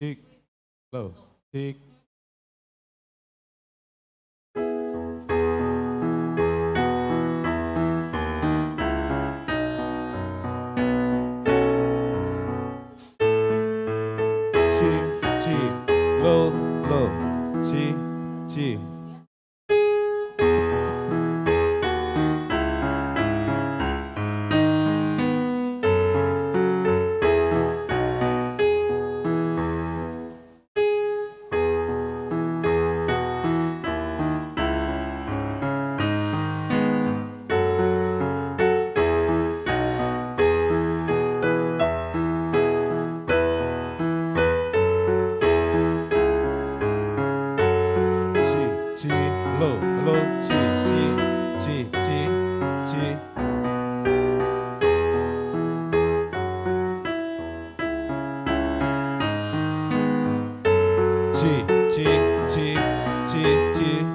Cik, lo, cik. Ci, ci, lo, ci, ci. Ci, lo, ci, ci. Ci, ci.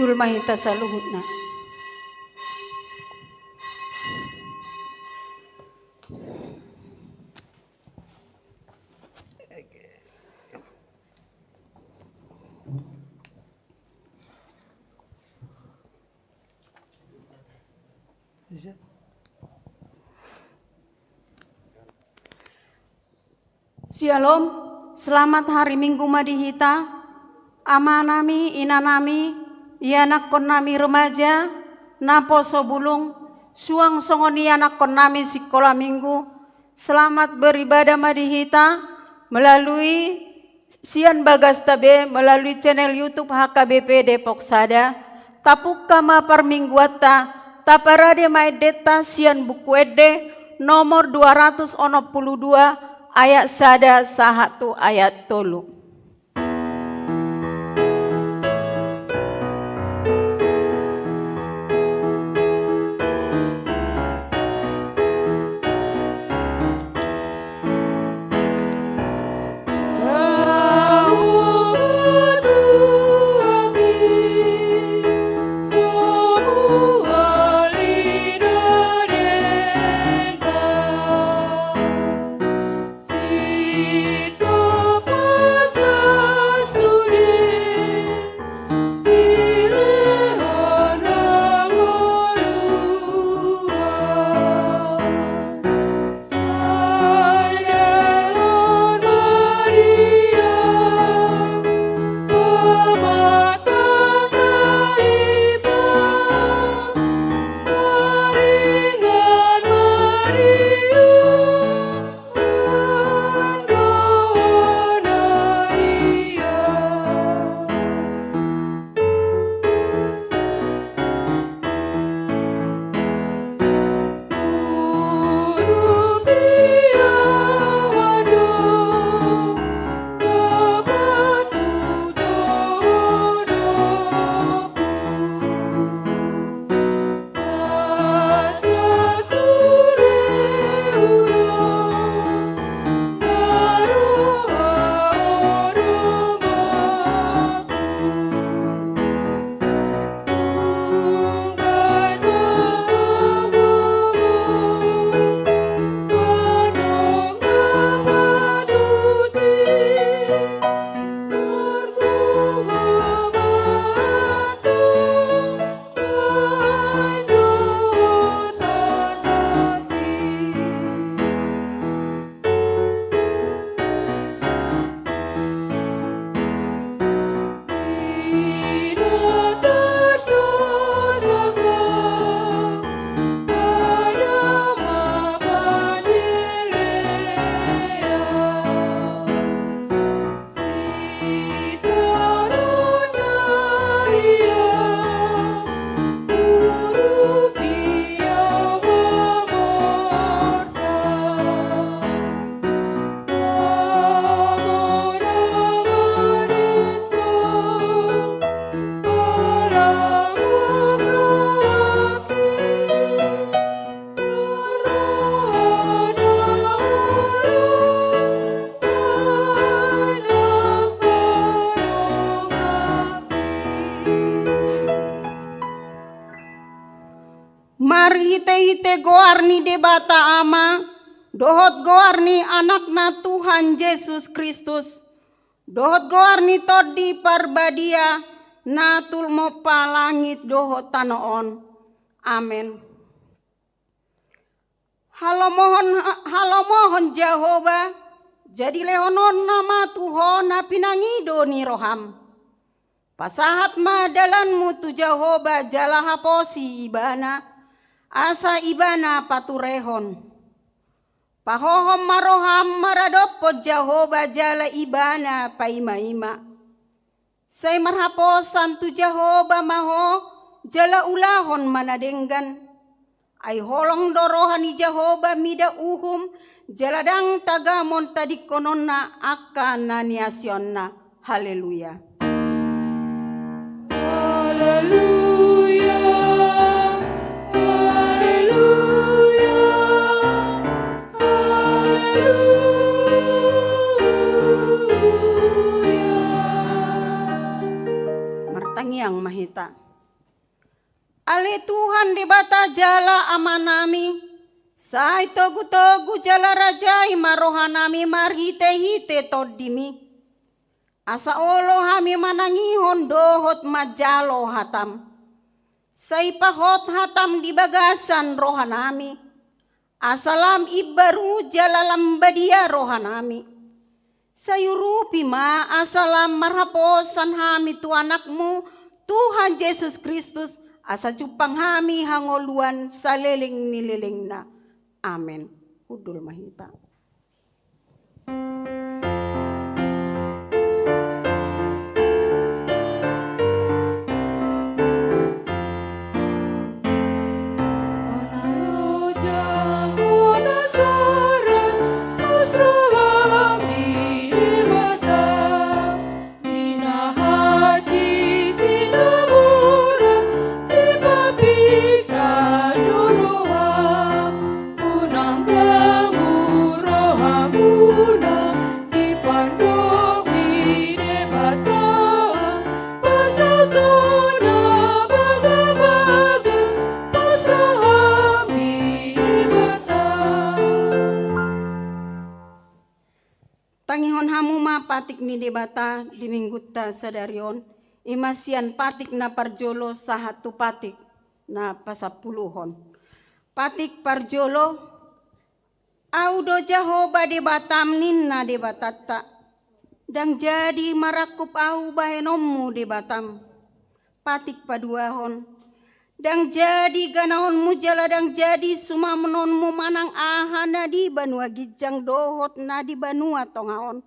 Tul mahita saluhutna. Shalom, selamat hari Minggu Madihita, amanami, inanami, ianak konami remaja, napo sobulung, suang songoni anak konami sekolah minggu. Selamat beribadah Madihita melalui Sian Bagas Tabe, melalui channel YouTube HKBP Depok Sada. Tapuk kama per mingguata, taparade maedeta Sian buku ede nomor 262 ayat sada sahatu ayat tolu. Mari hite goarni debata ama, dohot goarni anakna Tuhan Yesus Kristus, dohot goarni todi parbadia, natul mopa langit dohot tanoon. Amin. Halo mohon Jehovah, jadi lehonon nama Tuhan pinangido ni roham. Pasahat madalanmu tu Jehovah jala haposi ibana, asa ibana paturehon. Pahohom maroham maradopot Jehovah jala ibana paima-ima. Say marhaposan tu Jehovah maho jala ulahon manadenggan. Ay holong dorohani Jehovah mida uhum jaladang tagamon tadikononna akan naniasionna. Haleluya. Haleluya. Haleluya. Haleluya. Martangiang mahita. Ale Tuhan di bata jala amanami. Sai togu-togu jala rajai marohanami marhite-hite todimi. Asa olo hami manangihon dohot majalo hatam. Sai pahot hatam di bagasan rohanami. Asalam ibaru jalalam badia rohanami. Sayurupi ma asalam marhaposan hami tu anakmu Tuhan Yesus Kristus asa cupang hami hangoluan saliling nililing na. Amen. Hudul mahita. Tangihon hamu ma patik ni debata di mingguta sadarion imasian patik na parjolo sahatu patik na pasapuluhon. Patik parjolo audo Jahoba debatam ninna debatata dang jadi marakup au bahenommu debatam. Patik paduahon dang jadi ganaon mujala dang jadi sumamononmu manang ahana di banua gijang dohot na di banua tongaon.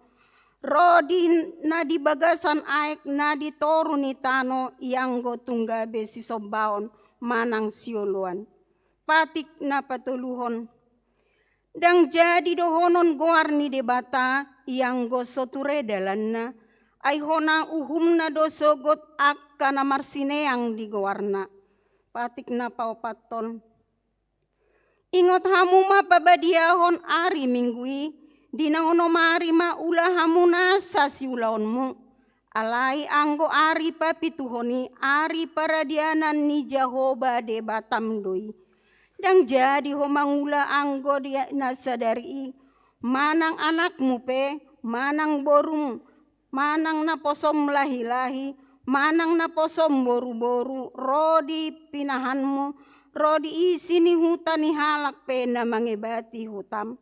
Rodi na di bagasan aek na di toruni tano ianggo tungga besi sobaon manang sioluan. Patik na patuluhon dang jadi dohonon goarni debata ianggo soture dalanna ay hona uhumna dosogot akka na marsineang di goarna. Patik na paupaton. Ingot hamu ma pabadiahon ari minggui. Dinaono mari ma ulah hamu nasa si ulaonmu. Alai anggo ari papituhoni ari paradianan ni Jahoba de batam doi. Dang jadi homangula anggo dia nasadari. Manang anakmu pe, manang borum, manang na posom lahi-lahi. Manang na posom boru-boru, rodi pinahanmu, rodi isini hutani halak pena mangebati hutam.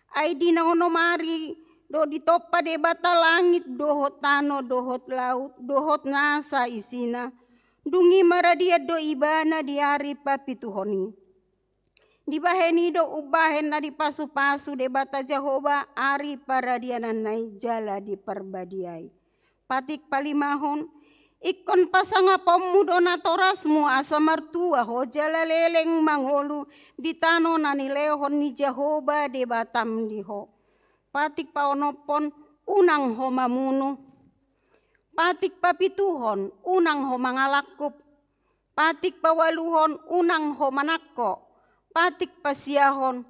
Ay di naono mari, do ditopa de bata langit, dohot tano, dohot laut, dohot nasa isina. Dungi maradia do ibana di hari papituhoni. Di baheni do ubahen na di pasu-pasu de bata Jahoba, ari paradianan nai jala di perbadiai. Patik palimahon, ikon pasanga pemudo na torasmu asa martua ho jala leleng mangolu di tano nani lehon ni Jahoba de batam diho. Patik paonopon unang ho mamunu. Patik papituhon unang ho mangalakup. Patik pawaluhon unang ho manakko. Patik pasiahon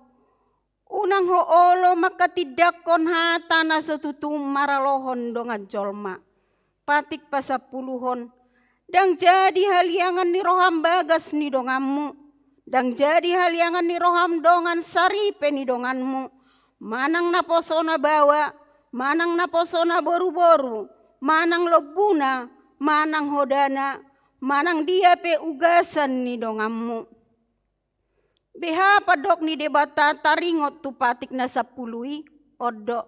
unang ho olo makatidakon hata na setutum maralohon dongan jolma. Patik pasapuluhon dang jadi haliangan ni roham bagas ni donganmu. Dang jadi haliangan ni roham dongan saripe ni donganmu. Manang na posona bawa, manang na posona boru-boru, manang lobuna, manang hodana, manang dia pe ugasan ni donganmu. Beha padok ni debata taringot tu patik na sapului odo.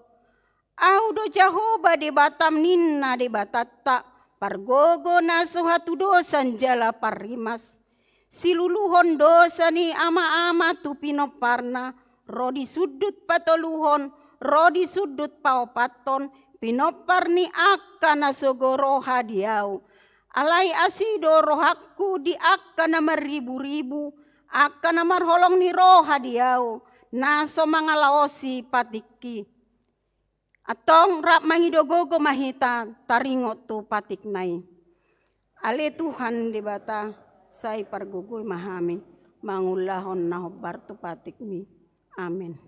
Audo Jahoba de batam ninna de batata pargogo na suhatu dosan jala parimas. Siluluhon dosa ni ama-ama tu pinoparna. Rodi sudut patoluhon, rodi sudut paopaton. Pinopar ni akka na sogoro hadiau. Alai asido rohakku di akka na maribu-ribu. Akka na marholong ni roh hadiau. Naso mangalaosi patiki. Atong rap mangidogogo mahita taringot tu patik nai. Ale Tuhan di bata say pargugoy mahami mangulahon na hobar tu patik mi. Amen.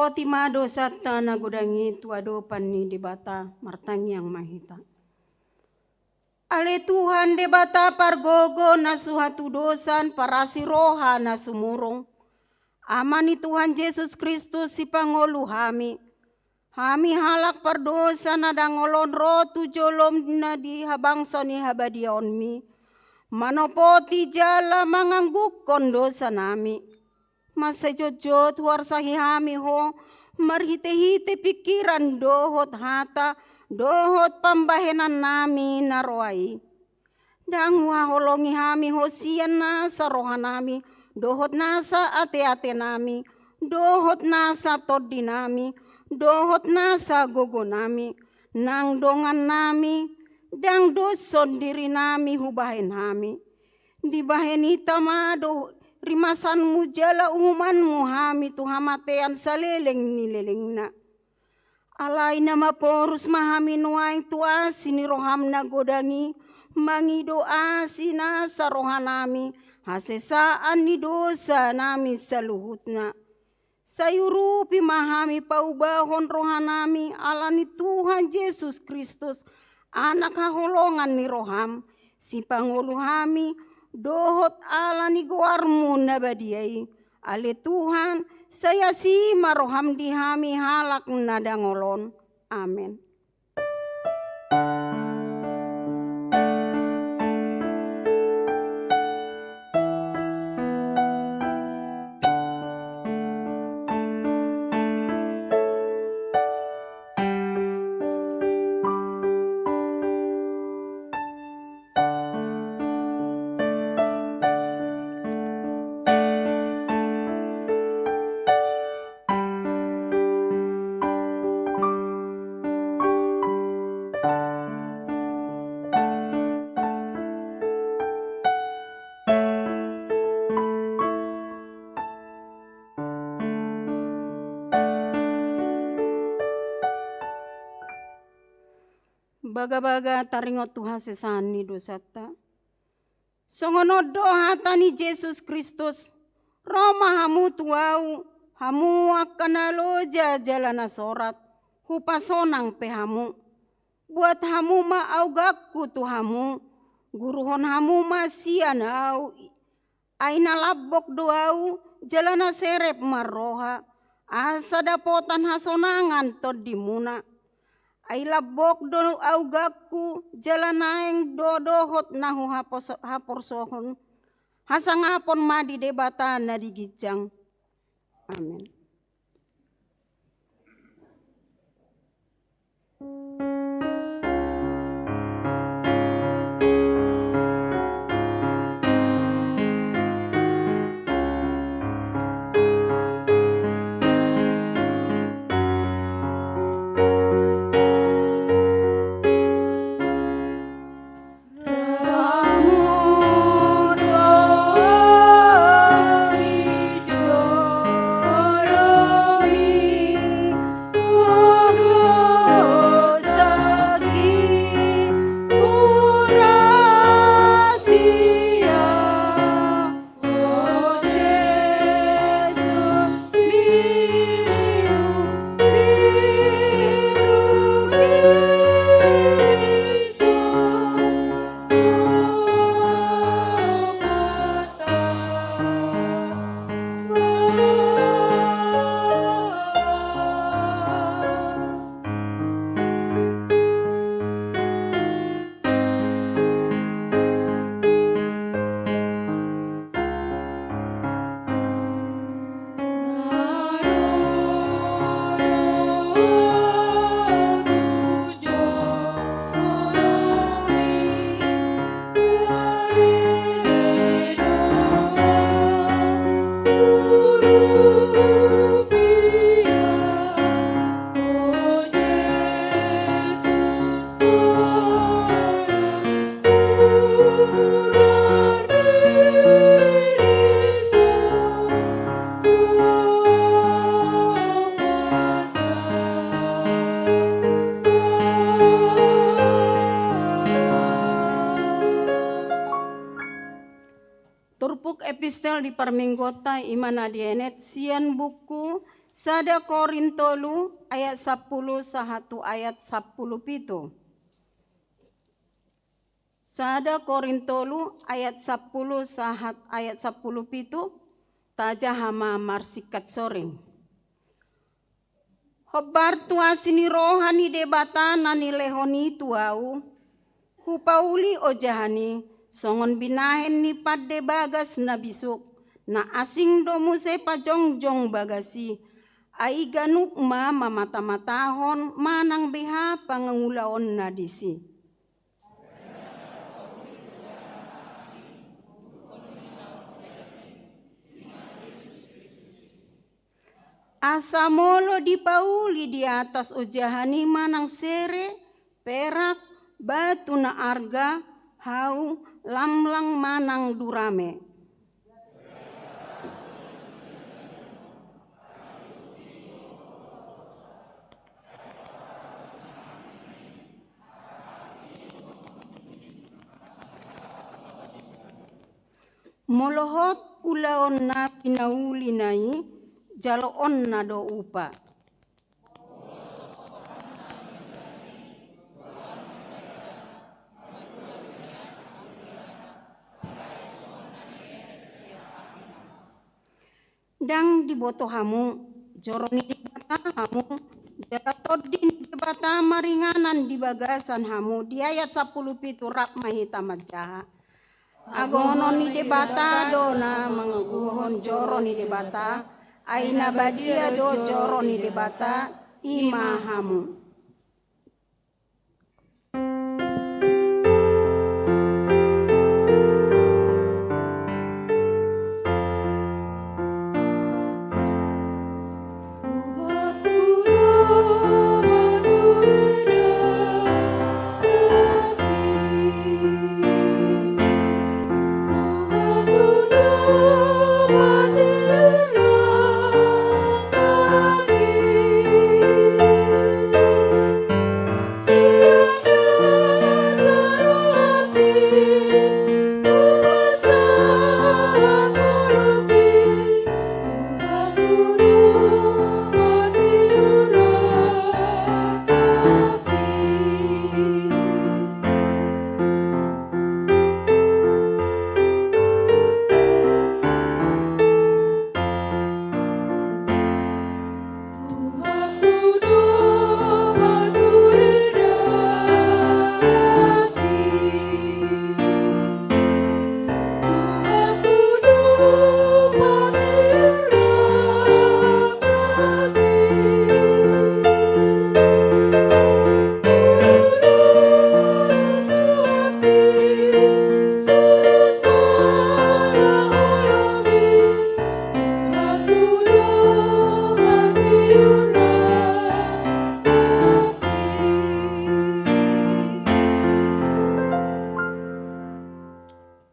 poti mado satta nagudangi tuado pani debata martang yang mahita. Ale Tuhan debata pargogo nasuhatu dosan parasi roha nasumurong. Amani Tuhan Yesus Kristus si pangolu hami. Hami halak pardosa nadangolon rotu jolom na di habangsa ni habadion mi. Manopoti jala mangangguk kondosa nami. Masa jojot warsahi hami ho. Marhite-hite pikiran dohot hata. Dohot pambahenan nami naroai. Dang holongi hami hosian nasa roha nami. Dohot nasa ate-ate nami. Dohot nasa todi nami. Dohot nasa gogo nami. Nang dongan nami. Dang doson diri nami hubahen hami. Dibahen itamado rimasan mujala umanmu hami tuhamatean saleleng nileleng na. Alai nama porus mahami nuai tuasi ni roham nagodangi. Mangido asina sa rohanami. Hasesaan ni dosa nami saluhutna. Sayurupi mahami paubahon rohanami. Ala ni Tuhan Yesus Kristus. Anak haholongan ni roham. Si pangulu hami. Dohot ala ni guarmu nabadiai. Ale Tuhan. Saya si maroham dihami halak nadangolon. Amin. Baga-baga taringot Tuhan sesani dosata. Songono doa hatani Yesus Kristus. Roma hamu tuau. Hamu akanaloja jalana sorat. Hupasonang pehamu. Buat hamu ma augakku tuhamu. Guruhon hamu ma sianau. Aina labok doau. Jalana serep marroha. Asa dapotan hasonangan todimuna. Ai labok do augakku jalanaeng dodohot nahu haporsohon hasangapon madi debata na digijang. Amin. Turpuk epistel di parminggota imana dienet sian buku Sada Korintolu ayat 10 sahatu ayat 17. Sada Korintolu ayat 10 sahat ayat 10 pitu taja hama marsikat soring. Hobar tuasini rohani debata nani lehoni tuau. Hupauli ojahani songon binahen ni padde bagas na bisuk. Na asing domu sepa jongjong bagasi. Ai ganuk ma mamata-matahon manang beha pangangulaon na disi. Asamolo dipauli di atas ojahani manang sere, perak, batu na arga, hau, lamlang manang durame. Molohot ulaon na pinauli nai, jaloon na do upa. Dang diboto hamu, joroni di bata hamu, jalatodin di bata maringanan di bagasan hamu, di ayat 10 pitu rap mahita majaha. Agonon ni debata dona menguhon joro ni debata, aina badia do joro ni debata imahamu.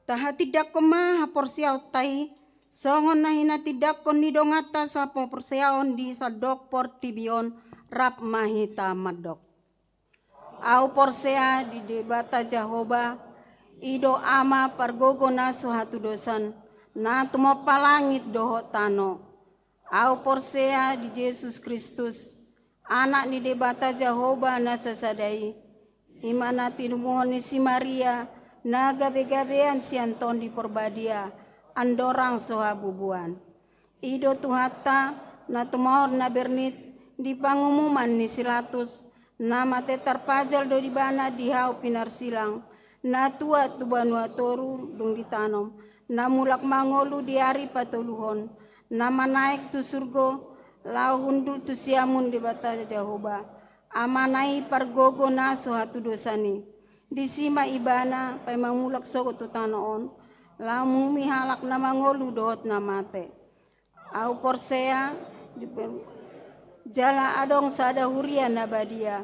Taha tidak koma haporsiau tai songon nahina tidak kon nidongata sapo porsiaon di sadok portibion rap mahita madok. Au porsea di debata Jahoba ido ama pargogo naso hatu dosan na tumo palangit doho tano. Au porsea di Yesus Kristus anak ni debata Jahoba nasasadai imana tinumuhon ni si Maria na gabe-gabean si Anton di Porbadia andorang sohabubuan. Ido tuhata na tumor na bernit di pangumuman ni Silatus na mate tarpajal do di bana di hau pinarsilang na tua tubanua toru dung ditanom na mulak mangolu di hari patuluhon na manaik tu surgo lau hundul tu siamun di bata Jahoba amanai pargogo naso hatu dosani di sima ibana pay mangulak sogo tu tanoon lamu mihalak na mangolu dohot na mate au porsea jala adong sada huria na badia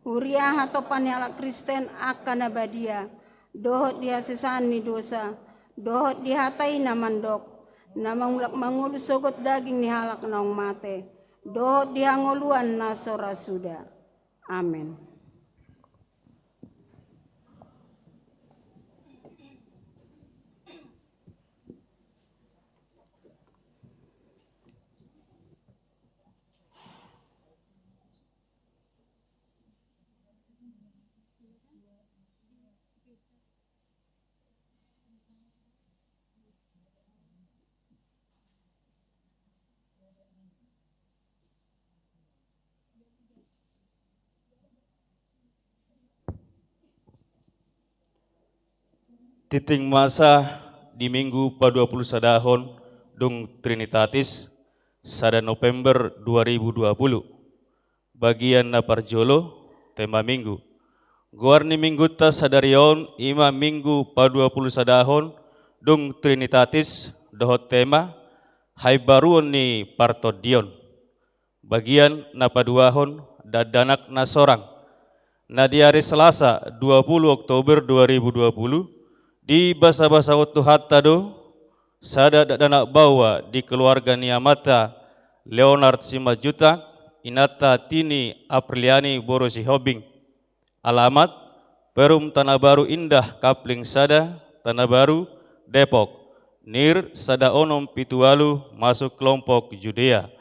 huria hato panyala Kristen akan na badia dohot dia sesan ni dosa dohot dihatai na mandok na mangulak mangulu sogot daging ni halak naong mate dohot dihangoluan na sora suda. Amin. titing masa di minggu pa-20 sadahon dung Trinitatis sada November 2020. Bagian na parjolo tema minggu. Guarni minggu ta sadarion ima minggu pa-20 sadahon dung Trinitatis dohot tema hai baruon ni partodion. Bagian na paduahon dadanak na sorang. Na di hari Selasa 20 Oktober 2020 di basa-basa waktu hatta do sada dadanak bawa di keluarga Niamata Leonard Simajuta inata Tini Apriliani Borosi Hobing. Alamat Perum Tanah Baru Indah Kapling Sada Tanah Baru Depok. Nir sada onom pitualu masuk kelompok Judea.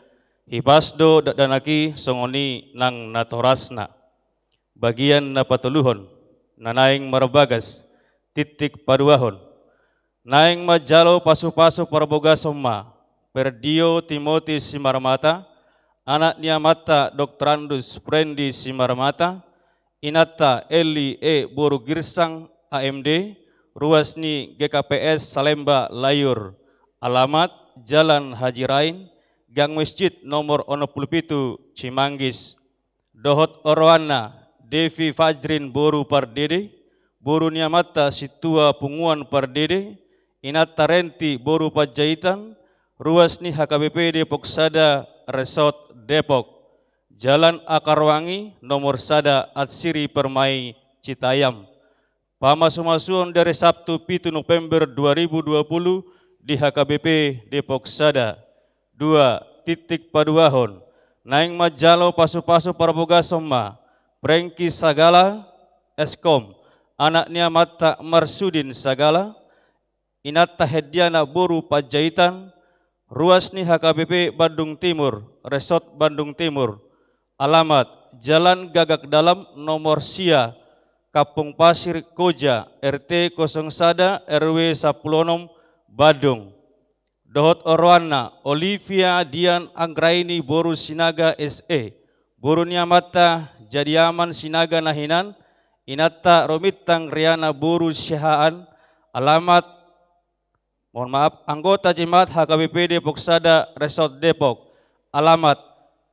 Hipasdo dadanaki songoni nang natorasna. Bagian na patuluhon nanaing marabagas titik paduahon naing majalo pasu-pasu parboga somma perdio Timothy Simarmata anak Niamata Doktrandus Prendi Simarmata inata Eli Boru Girsang AMD ruasni GKPS Salemba Layur. Alamat Jalan Haji Rain Gang Masjid nomor 67 Cimanggis. Dohot Orwana Devi Fajrin Boru Pardede Boru Niamata Situa Punguan Pardede inata Renti Boru Pajaitan ruasni HKBP Depok Sada Resort Depok. Jalan Akarwangi nomor Sada Atsiri Permai Citayam. Pamasumasuan dari Sabtu 7 November 2020 di HKBP Depok Sada. 2 titik paduahon naing majalo pasu-pasu parboga somma Prengki Sagala Eskom anak Niamata Marsudin Sagala inata Hediana Boru Pajaitan ruasni HKBP Bandung Timur Resort Bandung Timur. Alamat Jalan Gagak Dalam nomor Sia Kapung Pasir Koja RT 01 RW 10 Badung. Dohot Orwana Olivia Dian Anggraini Boru Sinaga SE Boru Niamata Jadiaman Sinaga Nahinan inata Romitang Riana Boru Syahaan. Alamat anggota Jemaat HKBP Depok Sada Resort Depok. Alamat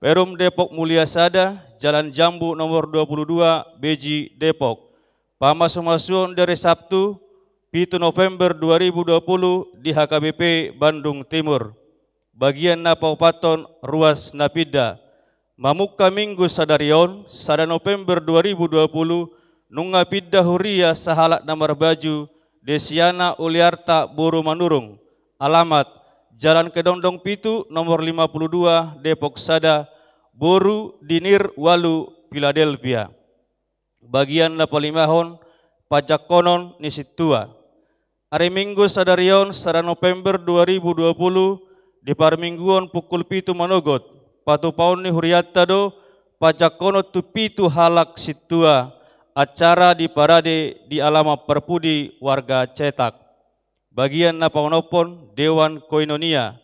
Perum Depok Mulia Sada Jalan Jambu nomor 22 Beji Depok. Pamasumasuan dari Sabtu 7 November 2020 di HKBP Bandung Timur. Bagian Napaupaton Ruas Napida. Mamuka Minggu sadarion sada November 2020 nunga pidda huria sahalak namar baju Desiana Uliarta Boru Manurung. Alamat Jalan Kedondong Pitu nomor 52 Depok Sada Boru Dinir Walu Philadelphia. Bagian Napalimahon Pajak Konon Nisitua. Hari Minggu sadarion sada November 2020 di parmingguan pukul 7 manogot patu paun ni huriatta do pajak kono tu pitu halak situa acara di parade di alamat perpudi warga cetak. Bagian napaunopon Dewan Koinonia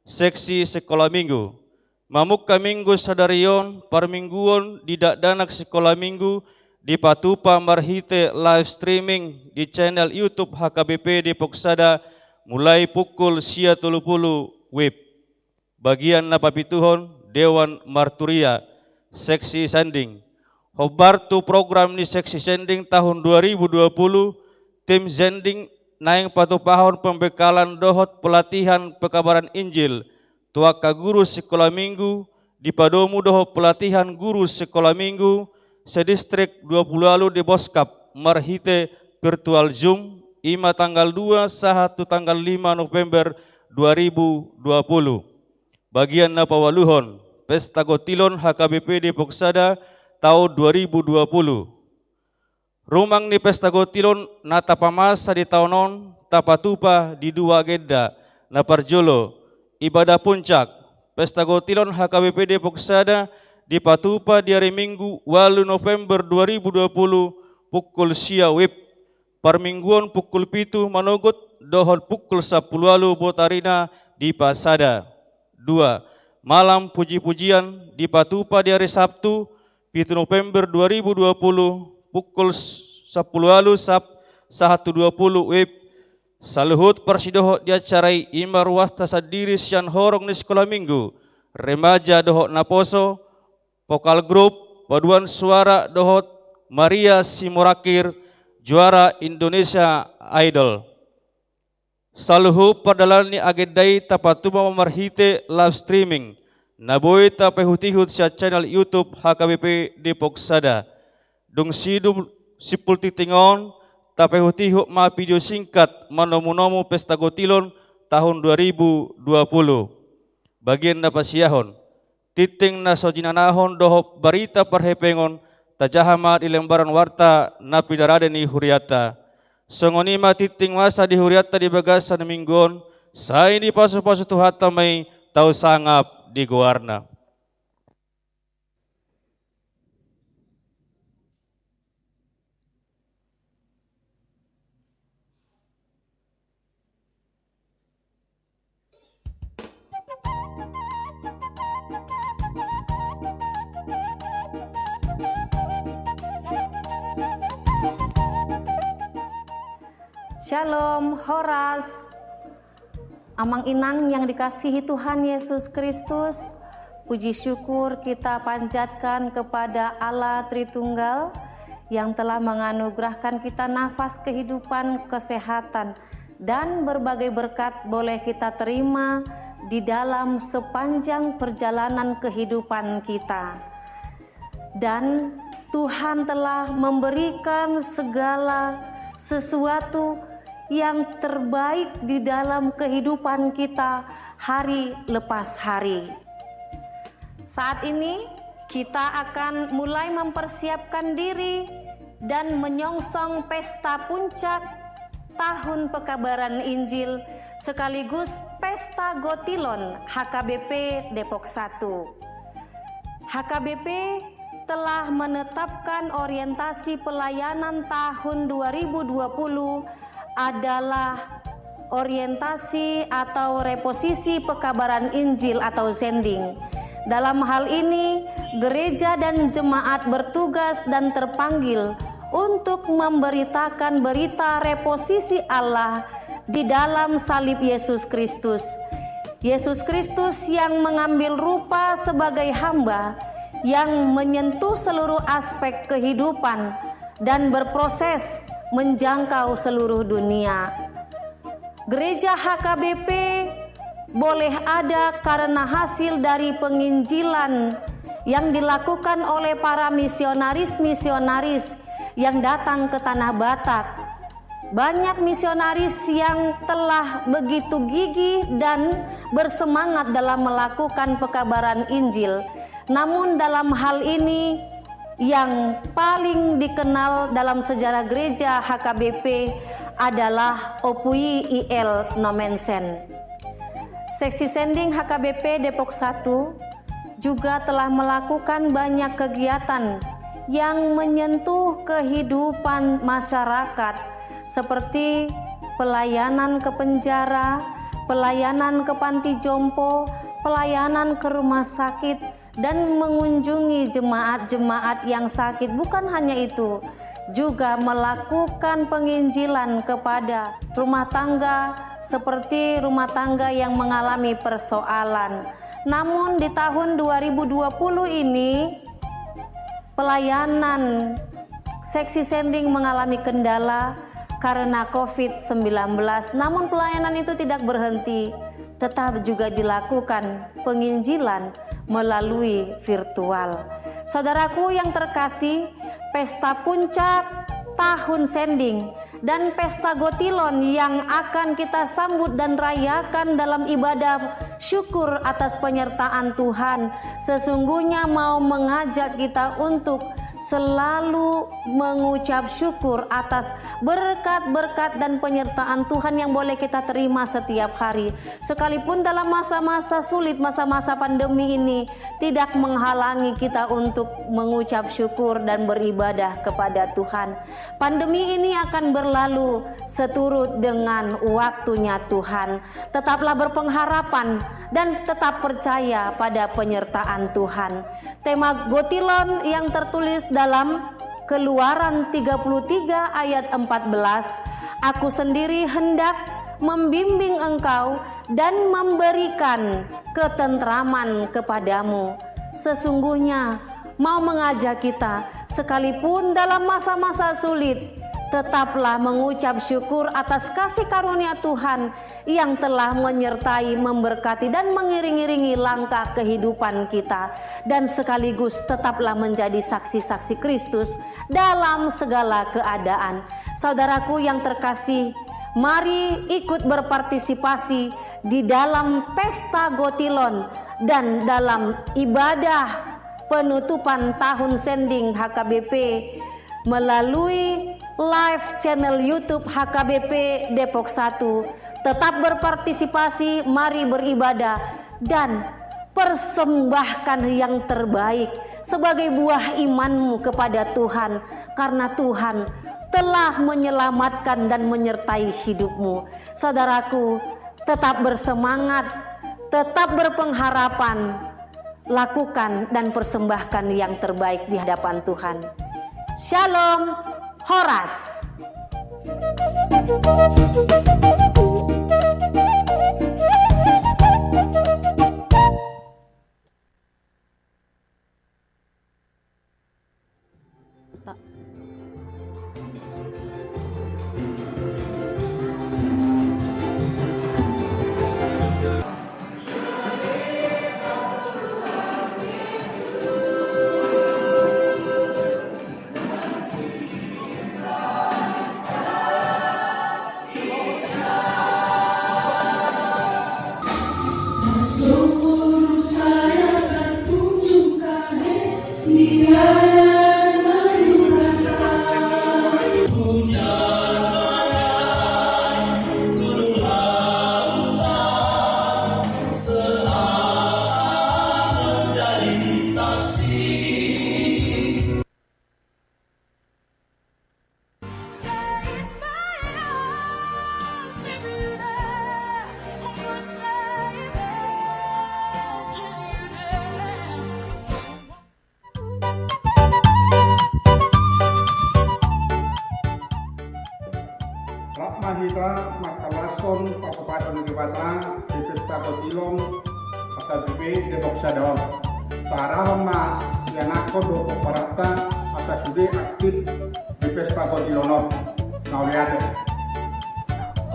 seksi sekolah minggu. Mamuka minggu sadarion parmingguon di danak sekolah minggu di Patupa Marhite live streaming di channel YouTube HKBP Depok Sada mulai pukul 30 WIB. Bagian napapituhon Dewan Marturia seksi sending. Hobartu program ni seksi sending tahun 2020 tim sending naing patupahon pembekalan dohot pelatihan pekabaran Injil tuaka guru sekolah minggu di padomu dohot pelatihan guru sekolah minggu sedistrik 20 lalu di Boskap Marhite virtual Zoom ima tanggal 2 sahatu tanggal 5 November 2020. Bagian Napawaluhon Pesta Gotilon HKBP Depok Sada tahun 2020. Rumang ni Pesta Gotilon nata pamasa di tahunon tapatupa di 2 agenda na parjolo ibadah puncak Pesta Gotilon HKBP Depok Sada di Patupa di hari Minggu 8 November 2020 pukul sia WIB parmingguan pukul 7 manogot dohon pukul 10 lalu botarina di Pasada. 2. Malam puji-pujian di Patupa di hari Sabtu 7 November 2020 pukul 10 lalu 1.20 WIB Saluhut persidoho diacarai imar wasta sadiri sian horong ni sekolah minggu, remaja dohot naposo, vokal grup, paduan suara dohot Maria Simorakir, juara Indonesia Idol. Saluhu padalani agedai tapatuma memarhite live streaming, naboi tapehutihut sia channel YouTube HKBP Depok Sada. Dung sidum sipul titingon tapehutihut ma video singkat manomu-nomu pesta gotilon tahun 2020. Bagian napasiyahon, titing na sojinanahon dohop barita perhepengon tajahamat di lembaran warta napidarade ni huriata. Songonima titing masa di huriata di bagasan minggon, sa ini pasu-pasu tuhata may tau sangap di guarna. Shalom, Horas, Amang Inang yang dikasihi Tuhan Yesus Kristus. Puji syukur kita panjatkan kepada Allah Tritunggal yang telah menganugerahkan kita nafas kehidupan, kesehatan, dan berbagai berkat boleh kita terima di dalam sepanjang perjalanan kehidupan kita. Dan Tuhan telah memberikan segala sesuatu yang terbaik di dalam kehidupan kita hari lepas hari. Saat ini kita akan mulai mempersiapkan diri dan menyongsong pesta puncak Tahun Pekabaran Injil sekaligus Pesta Gotilon HKBP Depok 1. HKBP telah menetapkan orientasi pelayanan tahun 2020 adalah orientasi atau reposisi pekabaran Injil atau sending. Dalam hal ini, gereja dan jemaat bertugas dan terpanggil untuk memberitakan berita reposisi Allah di dalam salib Yesus Kristus. Yesus Kristus yang mengambil rupa sebagai hamba yang menyentuh seluruh aspek kehidupan dan berproses menjangkau seluruh dunia. Gereja HKBP boleh ada karena hasil dari penginjilan yang dilakukan oleh para misionaris-misionaris yang datang ke Tanah Batak. Banyak misionaris yang telah begitu gigih dan bersemangat dalam melakukan pekabaran Injil. Namun dalam hal ini yang paling dikenal dalam sejarah gereja HKBP adalah Opui IL Nomensen. Seksi sending HKBP Depok 1 juga telah melakukan banyak kegiatan yang menyentuh kehidupan masyarakat seperti pelayanan ke penjara, pelayanan ke panti jompo, pelayanan ke rumah sakit, dan mengunjungi jemaat-jemaat yang sakit. Bukan hanya itu, juga melakukan penginjilan kepada rumah tangga seperti rumah tangga yang mengalami persoalan. Namun di tahun 2020 ini pelayanan seksi sending mengalami kendala karena COVID-19. Namun pelayanan itu tidak berhenti, tetap juga dilakukan penginjilan melalui virtual. Saudaraku yang terkasih, pesta puncak tahun sending dan pesta gotilon yang akan kita sambut dan rayakan dalam ibadah syukur atas penyertaan Tuhan sesungguhnya mau mengajak kita untuk selalu mengucap syukur atas berkat-berkat dan penyertaan Tuhan yang boleh kita terima setiap hari. Sekalipun dalam masa-masa sulit, masa-masa pandemi ini tidak menghalangi kita untuk mengucap syukur dan beribadah kepada Tuhan. Pandemi ini akan berlalu seturut dengan waktunya Tuhan. Tetaplah berpengharapan dan tetap percaya pada penyertaan Tuhan. Tema Gotilon yang tertulis dalam Keluaran 33 ayat 14 Aku sendiri hendak membimbing engkau dan memberikan ketentraman kepadamu. Sesungguhnya mau mengajak kita, sekalipun dalam masa-masa sulit, tetaplah mengucap syukur atas kasih karunia Tuhan yang telah menyertai, memberkati dan mengiring-iringi langkah kehidupan kita, dan sekaligus tetaplah menjadi saksi-saksi Kristus dalam segala keadaan. Saudaraku yang terkasih, mari ikut berpartisipasi di dalam pesta Gotilon dan dalam ibadah penutupan tahun sending HKBP melalui live channel YouTube HKBP Depok 1. Tetap berpartisipasi, mari beribadah dan persembahkan yang terbaik sebagai buah imanmu kepada Tuhan, karena Tuhan telah menyelamatkan dan menyertai hidupmu. Saudaraku, tetap bersemangat, tetap berpengharapan, lakukan dan persembahkan yang terbaik di hadapan Tuhan. Shalom, Horas. Mahita Makalason Papapadan Dibata di Pesta Gotilon HKBP Depok Sadon. Tarahma Yanako Doko Parata atas sudah aktif di Pesta Gotilon. Nah, lihat.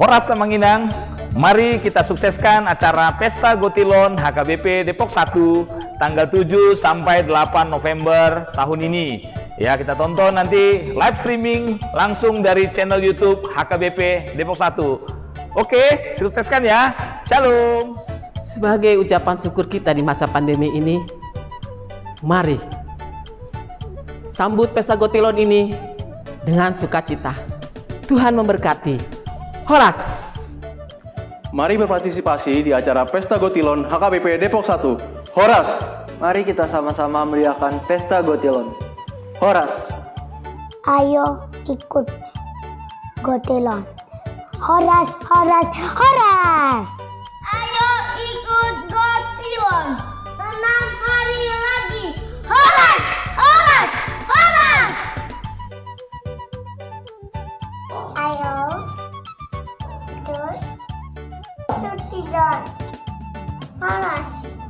Horas Samanginang, mari kita sukseskan acara Pesta Gotilon HKBP Depok 1 tanggal 7 sampai 8 November tahun ini. Ya, kita tonton nanti live streaming langsung dari channel YouTube HKBP Depok 1. Oke, sukseskan ya. Shalom. Sebagai ucapan syukur kita di masa pandemi ini, mari sambut Pesta Gotilon ini dengan sukacita. Tuhan memberkati. Horas. Mari berpartisipasi di acara Pesta Gotilon HKBP Depok 1. Horas. Mari kita sama-sama meriahkan Pesta Gotilon. Horas. Ayo ikut Gotilon. Horas, horas, horas. Ayo ikut Gotilon. 6 hari lagi. Horas, horas, horas. Ayo ikut Gotilon. Horas.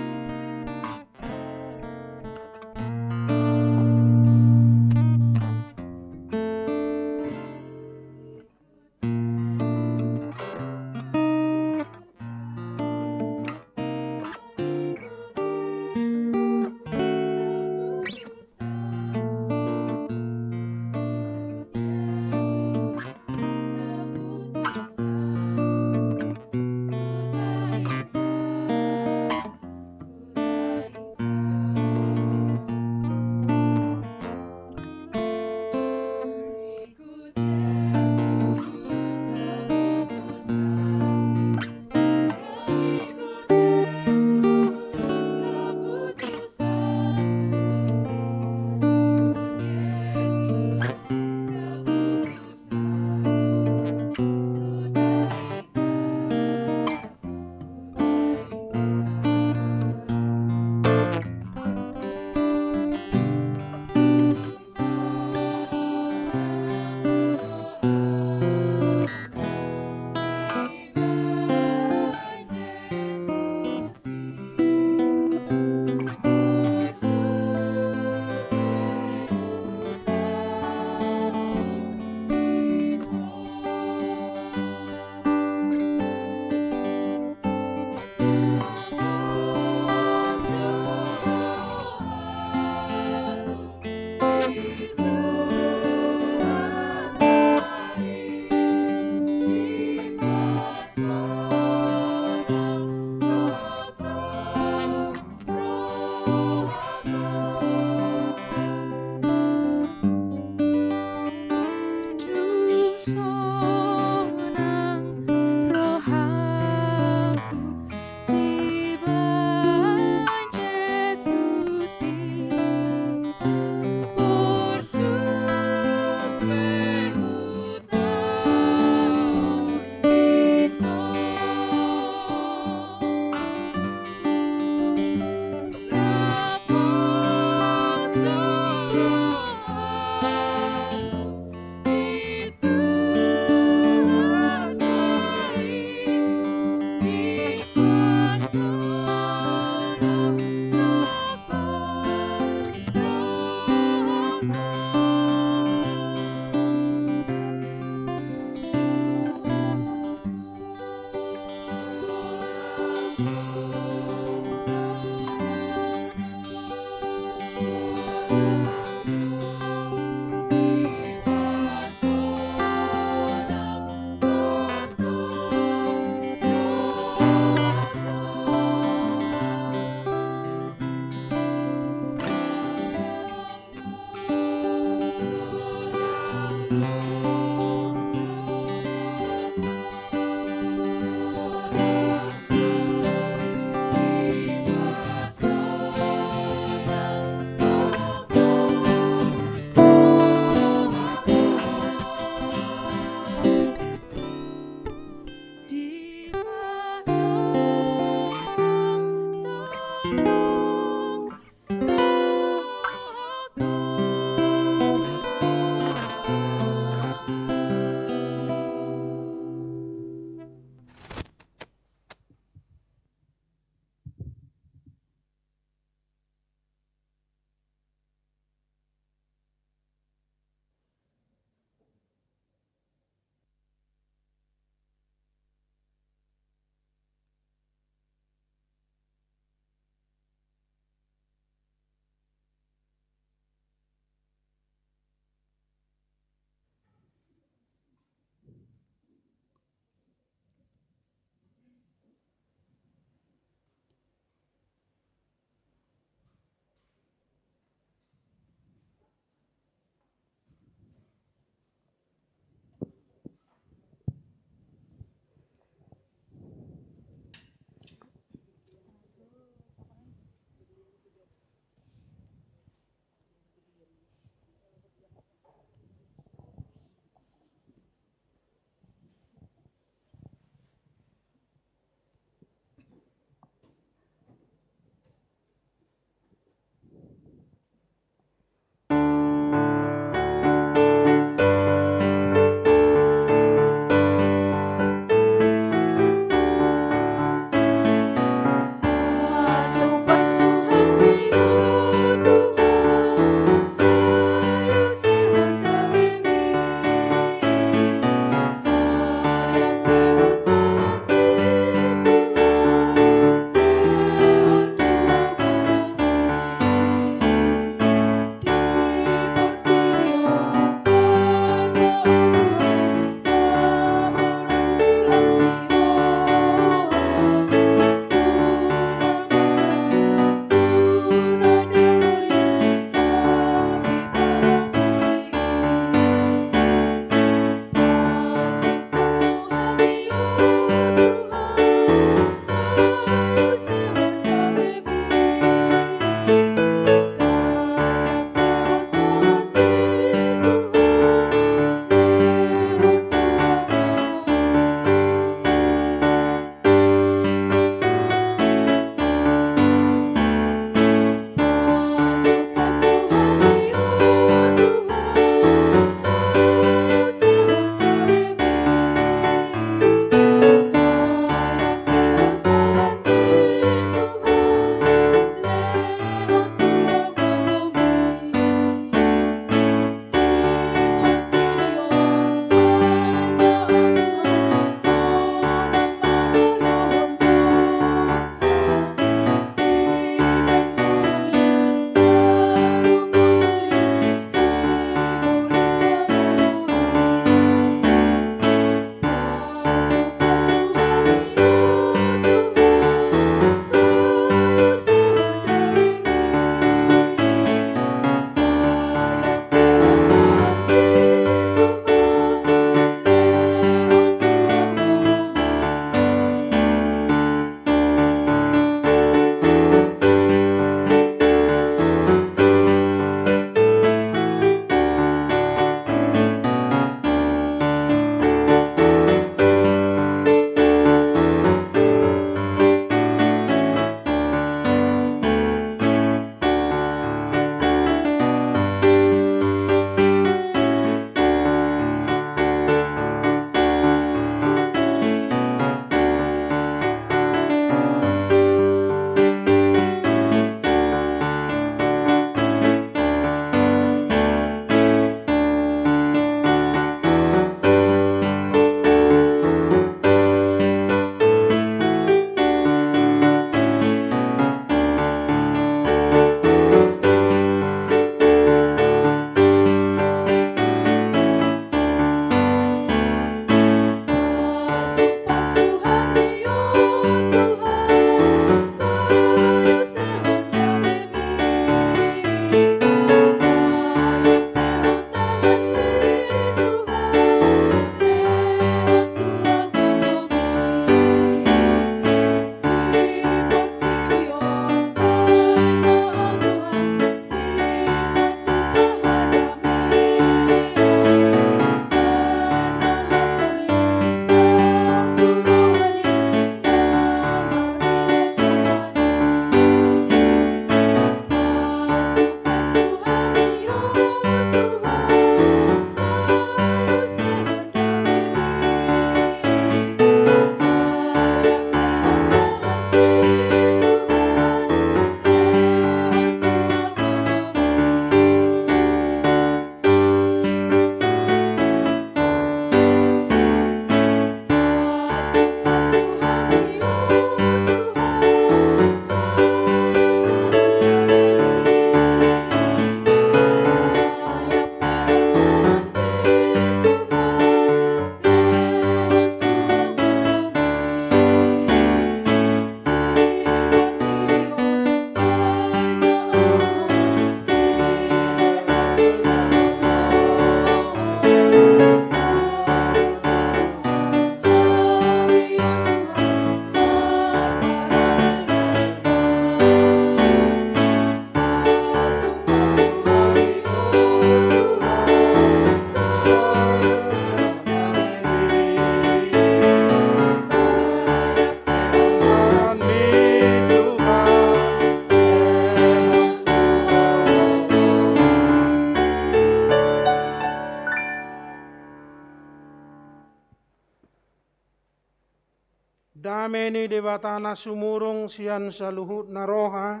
Dameni debatana sumurung sian saluhut naroha.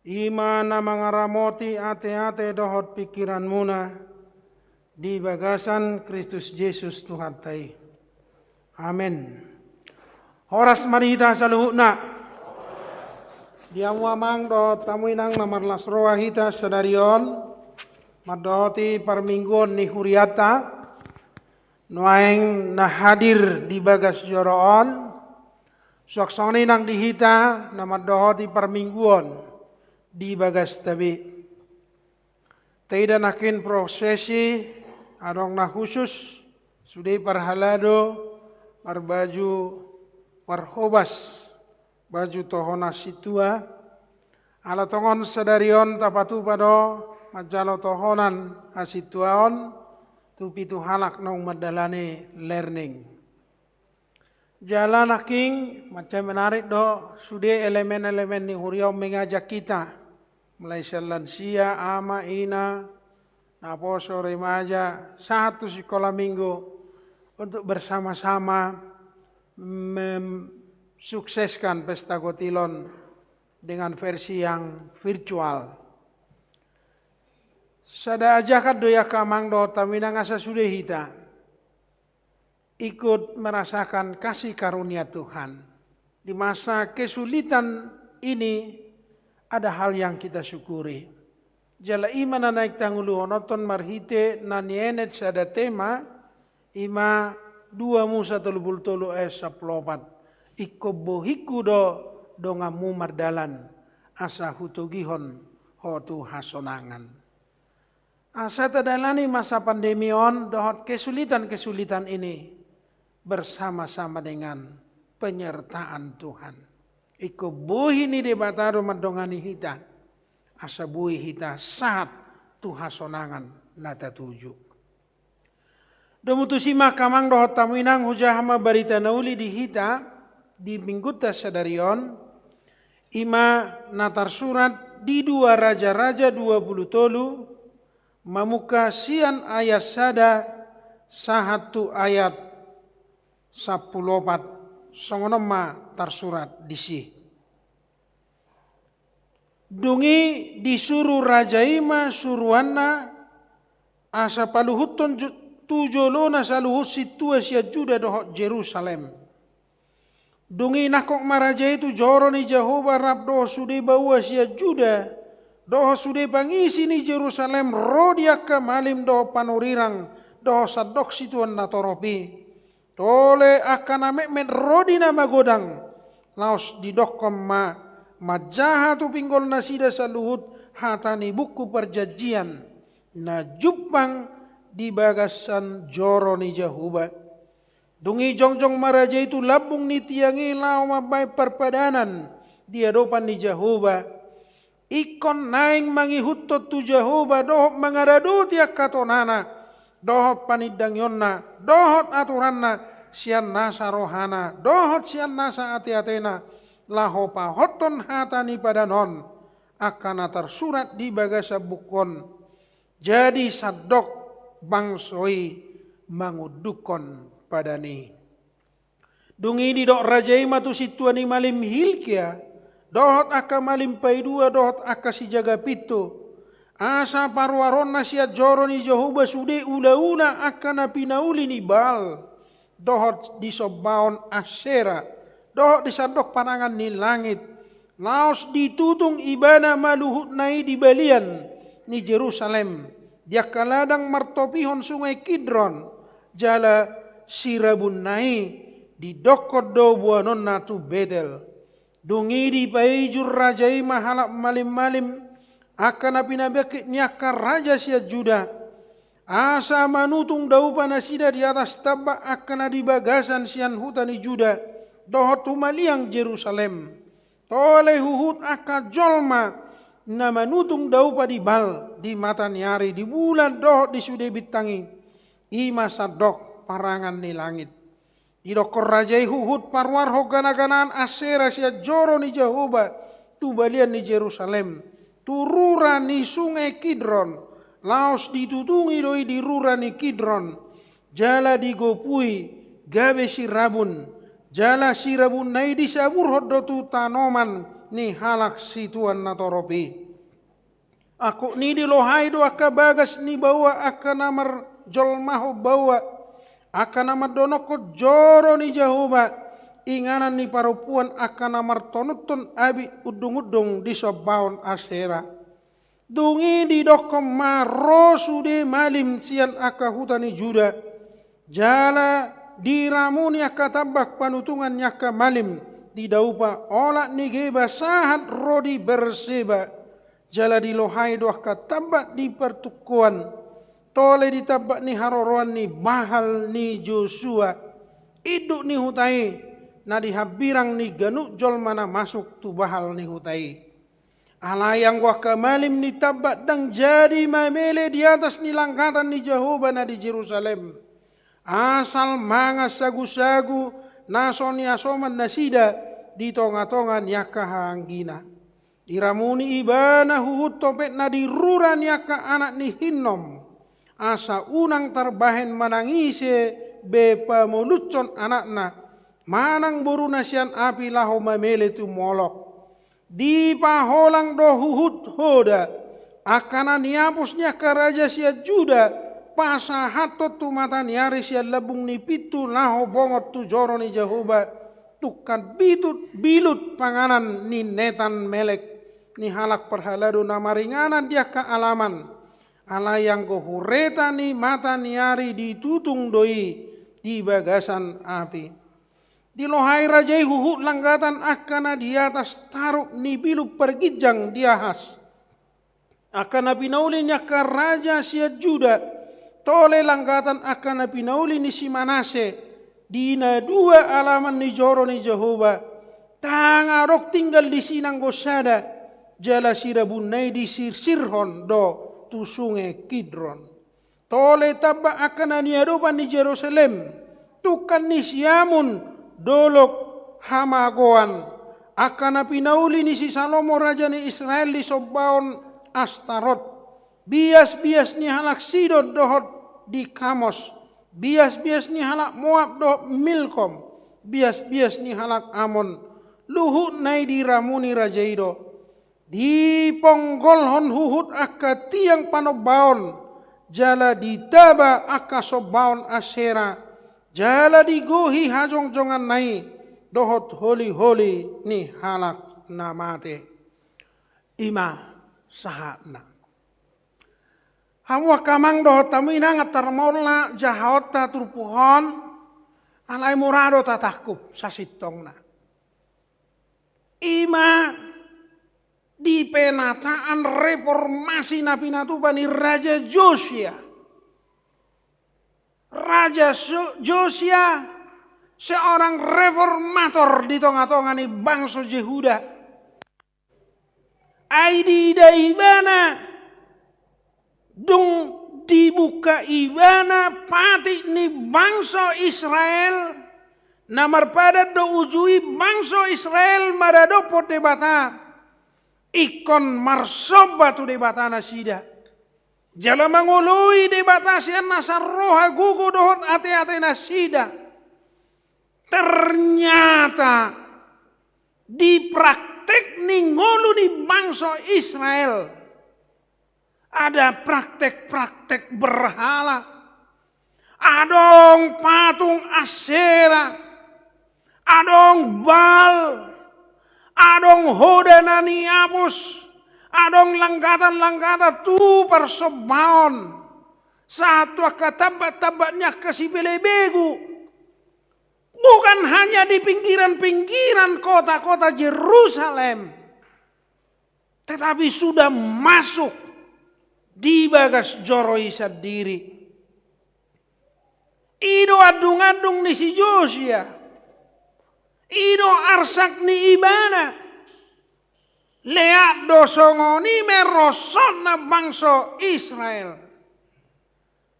Imana mangaramoti ate-ate dohot pikiran muna. Di bagasan Kristus Yesus Tuhan tai. Amin. Horas marita saluhutna. Diamwamang do tamuinang namarlas roa hita sadarion. Madoti parmingguan ni huriata. Nuaing na hadir di bagas joroon. Soksoni nang dihita na madohoti parmingguan di bagas tabi. Taida nakin prosesi adong na khusus sudai parhalado marbaju parhobas baju tohona situa ala tongon sadarion tapatu pado majalo tohonan asituaon tupi tu halak nong madalane learning. Jalan aking macam menarik do sudah elemen-elemen ni huriau mengajak kita mulai lansia, ama, ina, naposo, remaja, satu sekolah minggu untuk bersama-sama mensukseskan Pesta Gotilon dengan versi yang virtual. Sada ajakan doya kamang do taminang asa sudah hita ikut merasakan kasih karunia Tuhan. Di masa kesulitan ini ada hal yang kita syukuri. Jala ima na naik tangulu honoton marhite na nienet sada tema ima 2 Musa 33 ayat 14. Iko bohiku do ngamu mardalan asa hutugihon hotu hasonangan. Asa tadalani masa pandemi on dohot kesulitan-kesulitan ini bersama-sama dengan penyertaan Tuhan. Iko buhi ni debataro madongani hita. Asa buhi hita saat Tuhan sonangan nata tuju. Domutusima kamang dohot tamuinang hujahama barita nauli di hita di mingguta sadarion. Ima natar surat di 2 Raja-Raja 20 mamuka sian ayat sada sahatu ayat 14 songonoma tarsurat disi. Dungi disuruh Raja Ima suruhanna asa paluhuton tujolona saluhut situa sia juda dohot Jerusalem. Dungi nakok maraja itu joroni Jehovah rab doh sude bawa sia juda doh sude pangisi ni Jerusalem rodiaka malim doh panorirang doh sadok situan natoropi. Tole akan amek men rodina magodang laos didokom majaha tu pinggol nasida saluhut hatani buku perjanjian na jupang di bagasan joroni Jehovah. Dungi jongjong maraja itu labung ni tiangi lau mabai perpadanan di hadapan ni Jehovah. Ikon naing mangihutot tu Jehovah dohot mangaradu tiak katonana. Dohot panidang yonna, dohot aturanna, sian nasa rohana, dohot sian nasa ati-atena, lahopa hoton hatani padanon, akan atar surat di bagasa bukon. Jadi sadok bangsoi mangudukon padani. Dungi di dok Raja Ima tu situani malim Hilkia, dohot aka malim paidua, dohot aka si jaga pitu. Asa parwaron nasiat joroni Jehovah sude ula-ula akan pinauli ni Baal. Dohot disobaon Asera. Dohot disadok panangan ni langit. Laos ditutung ibana maluhut nai di balian ni Jerusalem. Dia kaladang martopihon sungai Kidron. Jala sirabun nai di dokot do buanon natu bedel. Dungi di paijur Raja Ima halap malim-malim. Akan apinabekit nyakar raja sia Juda. Asa manutung daupa nasida di atas tabak akan di bagasan sian hutani Juda. Dohot tumaliang Jerusalem. Tole huhut aka jolma na manutung daupa di bal di mata niari di bulan dohot di sude bitangi. Ima sadok parangan ni langit. Di dokor rajai huhut parwar hogana-ganaan Asera sia joro ni Jehovah tu balian ni Jerusalem. Tururan ni sungai Kidron, laos ditutungi doi di ruran ni Kidron, jala digopui gabe si rabun, Jala sirabun nai disabur hodotu tanoman ni halak situan natoropi. Aku ni dilohai do aka bagas ni bawa aka namar jolmaho bawa aka namar donoko joro ni jahoba inganan ni parupuan aka namar tonutun abi udung-udung di sobaon asera. Dungi di dokom marosude malim sian aka hutani juda. Jala diramuni aka tabak panutungan nyaka malim di daupa olak ni geba sahat rodi berseba. Jala dilohai do aka tabak di pertukuan. Tole di tabak ni haroroan ni bahal ni Joshua. Iduk ni hutai. Na dihabirang ni ganuk jol mana masuk tu bahal ni hutai. Alayang wah kamalim ni tabat dang jadi mamele di atas ni langkatan ni Jehovah na di Jerusalem. Asal manga sagu-sagu nasoni asoman nasida di tonga-tongan yaka hanggina. Diramuni ibana huhut topet na diruran yaka anak ni Hinnom. Asa unang terbahen manangise bepa molucon anakna. Manang boru nasian api laho mamele tu molok. Di paholang do huhut hoda. Akana niapusnya ke raja sia Juda. Pasa hatot tu mata niari sia lebung ni pitu laho bongot tu joro ni Jehovah. Tukan bilut panganan ni netan melek. Ni halak perhaladu namaringanan dia ke alaman. Ala yang gohureta ni mata niari ditutung doi di bagasan api. Dilohai rajai huhut langgatan akana di atas taruk ni bilu pergijang diahas. Akana pinauli nyaka raja sia Juda. Tole langgatan akana pinauli ni si Manase. Dina dua alaman ni joro ni Jehovah. Tangarok tinggal di sinang gosada. Jala sirabunai di Sirhon do tu sungai Kidron. Tole tabak akana ni adopan di Jerusalem. Tukan ni siamun. Dolok hamagoan akana pinauli ni si Salomo raja ni Israel di Sobaon Astarot. Bias-bias ni halak Sidon dohot di Kamos. Bias-bias ni halak Moab dohot Milkom. Bias-bias ni halak Amon. Luhut nai diramuni raja ido. Di ponggolhon huhut aka tiang panobaon. Jala ditaba aka Sobaon Asera. Jala digohi hajong-jongan nai dohot holi-holi ni halak namate. Ima sahatna. Hamwa kamang dohot tamina ngatarmolna jahota turpuhon alai murado tatakub sasitongna. Ima di penataan reformasi napinatupan ni Raja Josia. Raja Josia seorang reformator di tengah-tengah ni bangsa Yehuda. Aidi da ibana dung dibuka ibana pati ni bangsa Israel. Namar pada do ujui bangsa Israel madado pot debata. Ikon marsoba tu debata nasida. Jala mangului debatasian nasarroha gugu dohot ate-ate nasida. Ternyata di praktek ni ngolu ni bangsa Israel. Ada praktek-praktek berhala. Adong patung Asera. Adong Baal. Adong hodanani apus. Adong langgatan-langgatan tu persobaon. Satu katabat-tabatnya kasih belebegu. Bukan hanya di pinggiran-pinggiran kota-kota Jerusalem. Tetapi sudah masuk di bagas joroi sendiri. Ido adung-adung ni si Josia. Ido arsak ni ibana. Leak dosongo ni merosot na bangsa Israel.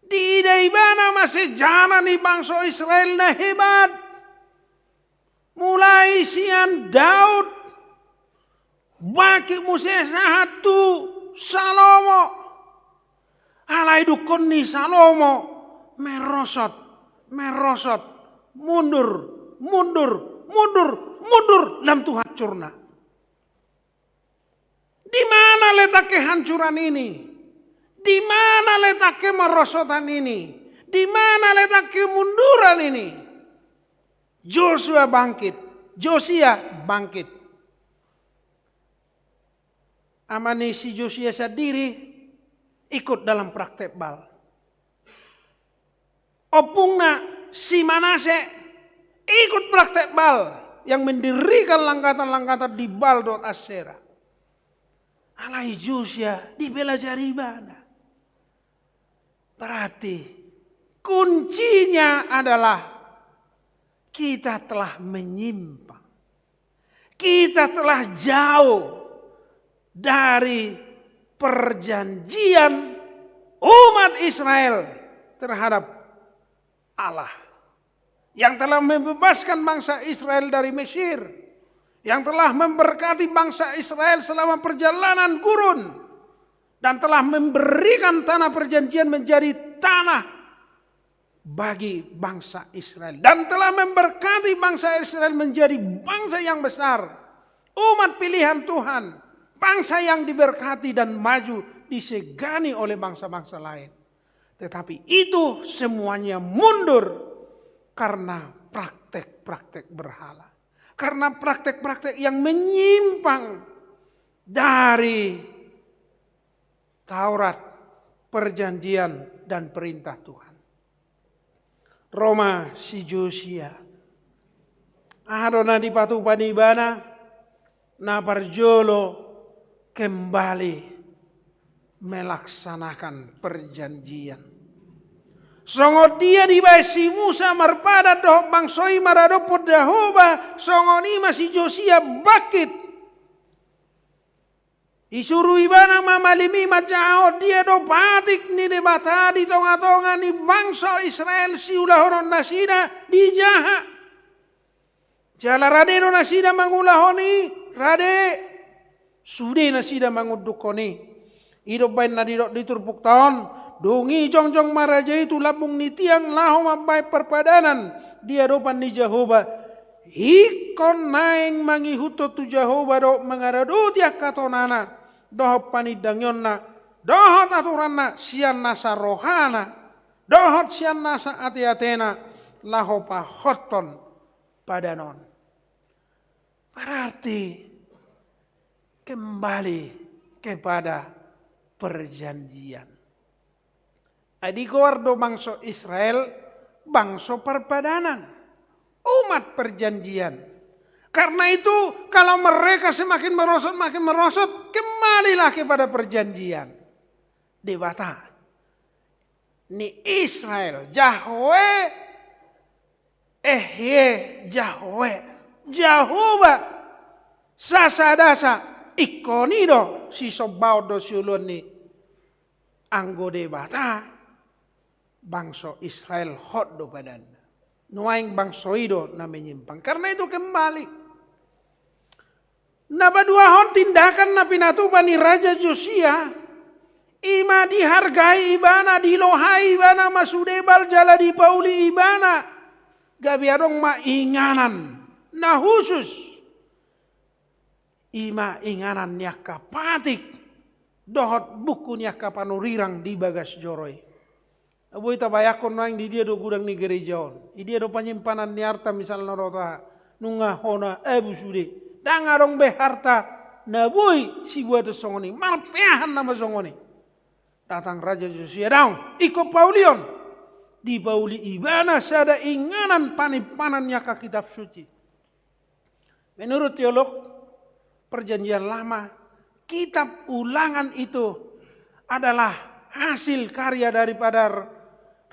Di ibana masih jana ni bangsa Israel na hebat. Mulai sian Daud. Baki Musa satu Salomo. Alai dukun ni Salomo. Merosot. Mundur. mundur lam Tuhan curna. Di mana letak kehancuran ini? Di mana letak kemerosotan ini? Di mana letak kemunduran ini? Josia bangkit. Amani si Josia sendiri ikut dalam praktek bal. Opungna si Manase ikut praktek bal yang mendirikan langkatan-langkatan di Baldot Asera. Alai Josia dibela jaribana. Berarti kuncinya adalah kita telah menyimpang. Kita telah jauh dari perjanjian umat Israel terhadap Allah. Yang telah membebaskan bangsa Israel dari Mesir. Yang telah memberkati bangsa Israel selama perjalanan gurun. Dan telah memberikan tanah perjanjian menjadi tanah bagi bangsa Israel. Dan telah memberkati bangsa Israel menjadi bangsa yang besar. Umat pilihan Tuhan. Bangsa yang diberkati dan maju disegani oleh bangsa-bangsa lain. Tetapi itu semuanya mundur karena praktek-praktek berhala. Karena praktek-praktek yang menyimpang dari Taurat, perjanjian, dan perintah Tuhan. Roma si Josia. Adona di patu panibana na parjolo kembali melaksanakan perjanjian. Songo dia di si Musa marpada doh bangsoi marado podahoba songo ni masih Josia bakit. Isuru ibana mamalimi macao dia do patik ni debata di tonga-tonga ni bangsa Israel si ulahonon nasida di jaha. Jala rade no nasida mangulahoni rade. Sudah nasida mangudukoni. Hidup bain na diturpuk tahun. Dungi jongjong maraja itu labung ni tiang laho mabai perpadanan. Dia dopan ni Jehovah. Ikon naing mangihuto tu Jehovah do mengaradu tiak katonana. Dohot panidangyon na. Dohot aturan na sian nasa rohana. Dohot sian nasa ati-atena. Laho pahoton padanon. Berarti kembali kepada perjanjian. Adikuardo bangsa Israel, bangsa perpadanan, umat perjanjian. Karena itu kalau mereka semakin merosot, kembalilah kepada perjanjian. Dewata. Ni Israel, Yahweh, Yahweh, Jehovah, sasadasa, ikonido, si sobaudo siulun ni anggo debata, bangsa Israel hot do badan. Nuaing bangsa itu na menyimpang. Karena itu kembali. Nabaduahon tindakan na pinatupan ni Raja Josia. Ima dihargai ibana, dilohai ibana, masudebal jala di pauli ibana. Gabiarong mainganan na khusus. Ima inganan niya kapatik. Dohot buku niya kapanurirang di bagas joroy. Aboy tabayakon nang di dia do gudang ni gerejaon. Di dia do penyimpanan ni harta misalnya rota nunga hona sude. Dangarong be harta na boy si buat songoni malpeahan nama songoni. Datang Raja Josia daun iko Paulion. Di Pauli ibana sada inganan panipanannya ke kitab suci. Menurut teolog perjanjian lama, kitab ulangan itu adalah hasil karya daripada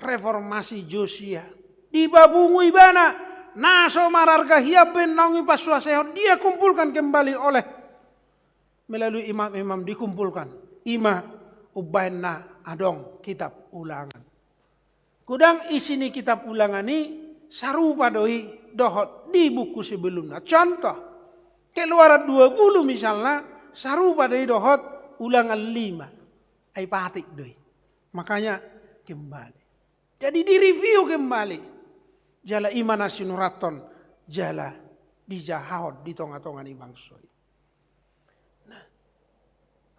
reformasi Josia. Di babungu ibana, naso mararga hiap benongi pasuasehon, dia kumpulkan kembali oleh melalui imam-imam dikumpulkan. Ima ubaina adong kitab ulangan. Kudang isini kitab ulangan ini sarupa doi dohot di buku sebelumnya. Contoh, keluaran 20 misalnya sarupa doi dohot ulangan 5. Ai patik doi. Makanya kembali. Jadi direview kembali. Jala imana sinuraton jala dijahot di tengah-tengah ni bangsa. Nah,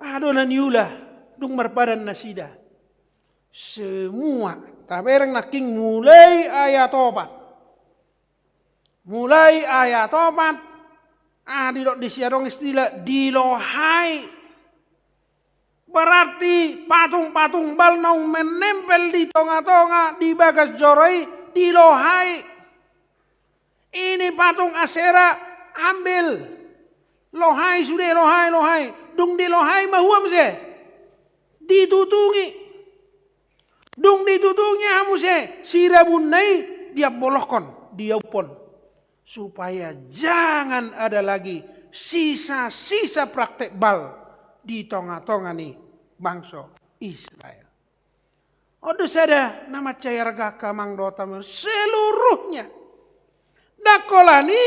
adonan yulah dung marpadan nasida. Semua tabereng naking mulai ayat 4. Mulai ayat 4 di siarong istilah dilohai. Berarti patung-patung bal naung menempel di tengah-tengah di bagas joroi dilohai. Ini patung Asera ambil. Lohai sudah lohai. Dung dilohai mahuam se. Ditutungi. Dung ditutungi hamu se. Sirabun nai dia bolokon. Dia upon. Supaya jangan ada lagi sisa-sisa praktek bal di tengah-tengah nih bangsa Israel. Odo sada nama cayarga kamang dota seluruhnya. Dakolani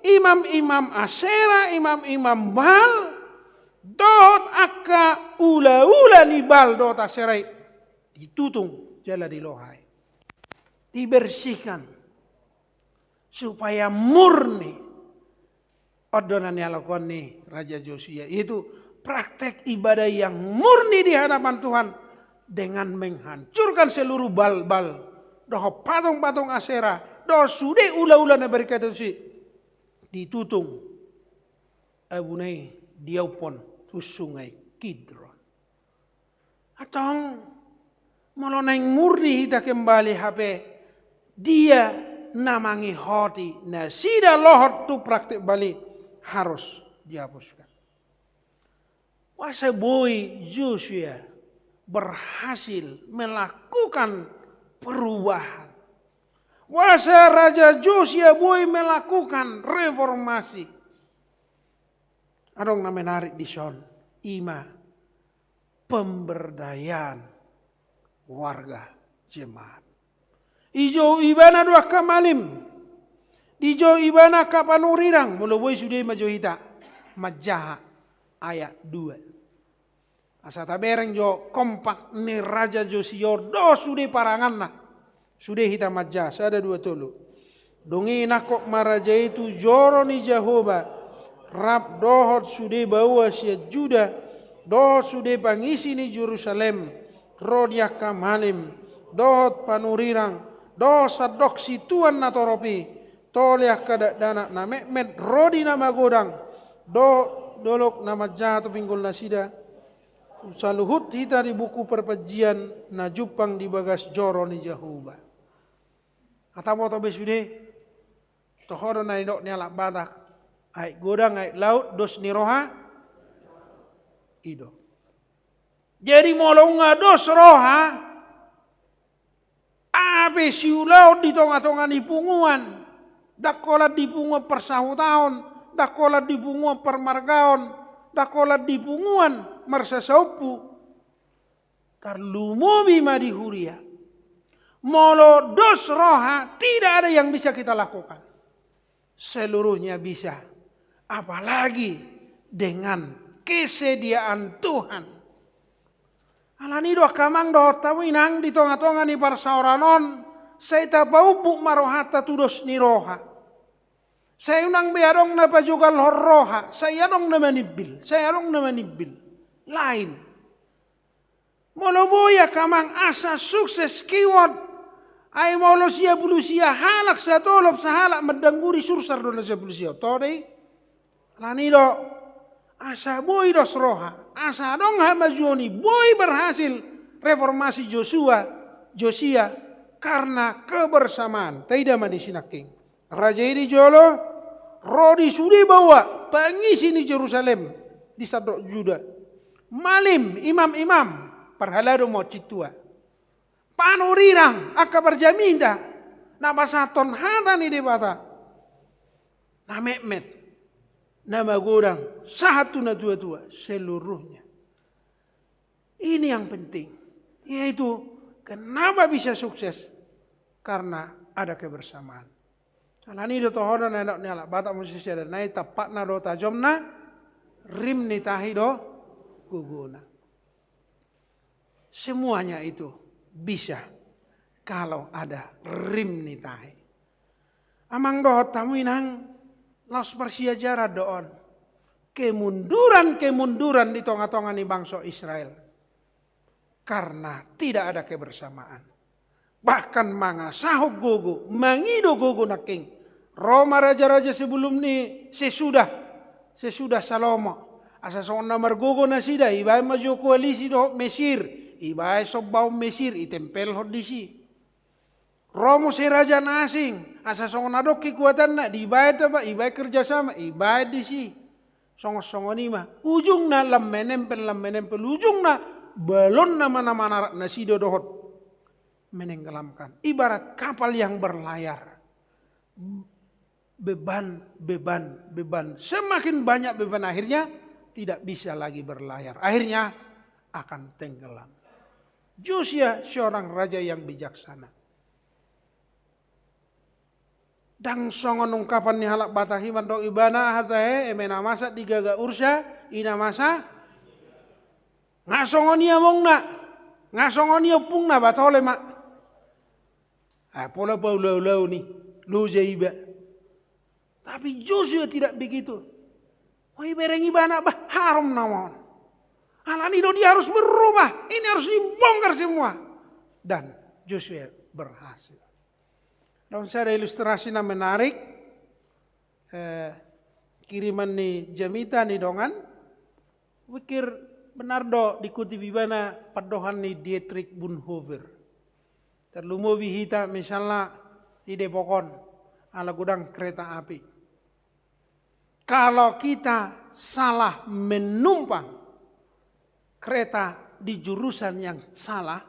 imam-imam Asera, imam-imam Bal, dot akka ula-ula ni Bal dot Asera ditutung jala dilohai. Dibersihkan supaya murni. Odonan yang lakukan nih Raja Josia itu praktek ibadah yang murni di hadapan Tuhan dengan menghancurkan seluruh bal-bal, doh patung-patung Asera, doh sudah ula-ula na berkata si ditutung abunai diaupon tu sungai Kidron. Atong molonai murni kita kembali HP dia namangi hoti na sida lohot tu praktek balik harus dihapuskan. Wasa boy Joshua berhasil melakukan perubahan. Wasa Raja Joshua boy melakukan reformasi. Adong na menarik di son ima pemberdayaan warga jemaat. Ijo ibana dua kamalim. Ijo ibana kapanurirang. Mula boy sudah majohita. Majaha ayat 2. Asa tabereng jo kompak ni Raja Josia do sudah parangan na. Sudah hita majah. Sada 2 tolu. Dongi nakok maraja itu joro ni Jehovah. Rab dohot sudah bawa sia Juda. Dohot sudah pangisi ni Jerusalem. Rodia kamalim. Dohot panurirang. Dohot sadok si Tuan natoropi. Toliak kadak danak na mekmet. Rodi nama godang. Dohot dolok nama jatuh pinggul nasida. Saluhut hita di buku perpejian na jupang di bagas joro ni Jehovah. Kata mo tobe sude tohoro na indok ni alak batak ai godang ai laut dos ni roha ido. Jadi molong dos roha abe siu laut di tengah-tengah ni punguan dakolat di punguan persahutaon dakolat di punguan permargaon dakolat di punguan marsasaupu karlumo bima di huria molo dos roha tidak ada yang bisa kita lakukan seluruhnya bisa apalagi dengan kesediaan Tuhan alani do kamang do tawinang di tengah-tengah ni parsaoranon saya tapau buk marohata tudos ni roha saya unang biarong na pajugal horroha. Saya dong na manibil. Lain. Molo boya kamang asa sukses kiwat. Ay molo siya pulusia halak sa tolop sa halak madangguri sursar do na siya pulusia. Tode. Lanido. Asa boy dos roha. Asa dong hamajoni. Boy berhasil reformasi Josia. Karena kebersamaan. Tidak manisinaking. Raja ini jolo. Rodi sudah bawa pengisi di Jerusalem di sadok Juda. Malim imam-imam perhalado mo citua. Panurirang akka berjaminda na basaton hata ni debata. Na mekmet na magurang satu na tua-tua seluruhnya. Ini yang penting. Yaitu kenapa bisa sukses? Karena ada kebersamaan. Alani do tohono na nak nyala batak mesti ada nai tapak na do tajom na rim ni tahi do guguna. Semuanya itu bisa kalau ada rim ni tahi. Amang dohot tamu inang los persiajarah doon. Kemunduran di tengah-tengah ni bangsa Israel. Karena tidak ada kebersamaan. Bahkan mangasahok gogo, mangido gogo naking. Roma raja-raja sebelum ni sesudah Salomo. Asa soon na margogo na sida, ibay majo koalisi do Mesir. Ibay sobbao Mesir, itempel hod di si. Romo si raja na asing. Asa soon na do kikuatan na, di ibay taba, ibay kerjasama, ibay di si. Songo-songo ni ma. Ujung na lam menempel. Ujung na balon na mana-mana na sido dohot. Menenggelamkan. Ibarat kapal yang berlayar. Beban. Semakin banyak beban akhirnya tidak bisa lagi berlayar. Akhirnya akan tenggelam. Josia seorang raja yang bijaksana. Dang songon ungkapan ni halak batahiman do ibana hatahe emena masa digaga ursa ina masa ngasongon ia mongna ngasongon ia pungna batole mak. Pola paulau ni lu jaiba. Tapi Joshua tidak begitu. Woi bereng ibana bah haram namon. Alani do dia harus berubah. Ini harus dibongkar semua. Dan Joshua berhasil. Dan saya ada ilustrasi na menarik. Kiriman ni Jamita ni dongan. Pikir benar do dikutip ibana padohan ni Dietrich Bonhoeffer. Terlumo bihita misalnya di Depokon ala gudang kereta api. Kalau kita salah menumpang kereta di jurusan yang salah,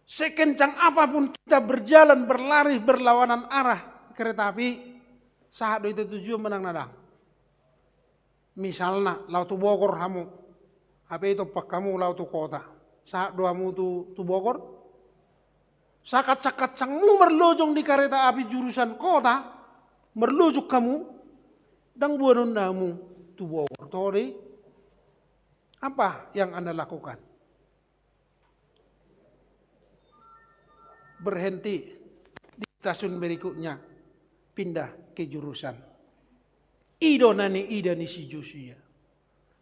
sekencang apapun kita berjalan berlari berlawanan arah kereta api, saat itu tujuan menang nadang. Misalnya lautu Bogor kamu, apa itu pak kamu lautu kota, saat doamu tu Bogor, sakat cangmu merlojong di kereta api jurusan kota, merlojuk kamu, dan buanun namu tu Bogor. Tori, apa yang Anda lakukan? Berhenti di stasiun berikutnya, pindah ke jurusan. Ida ni si Josia.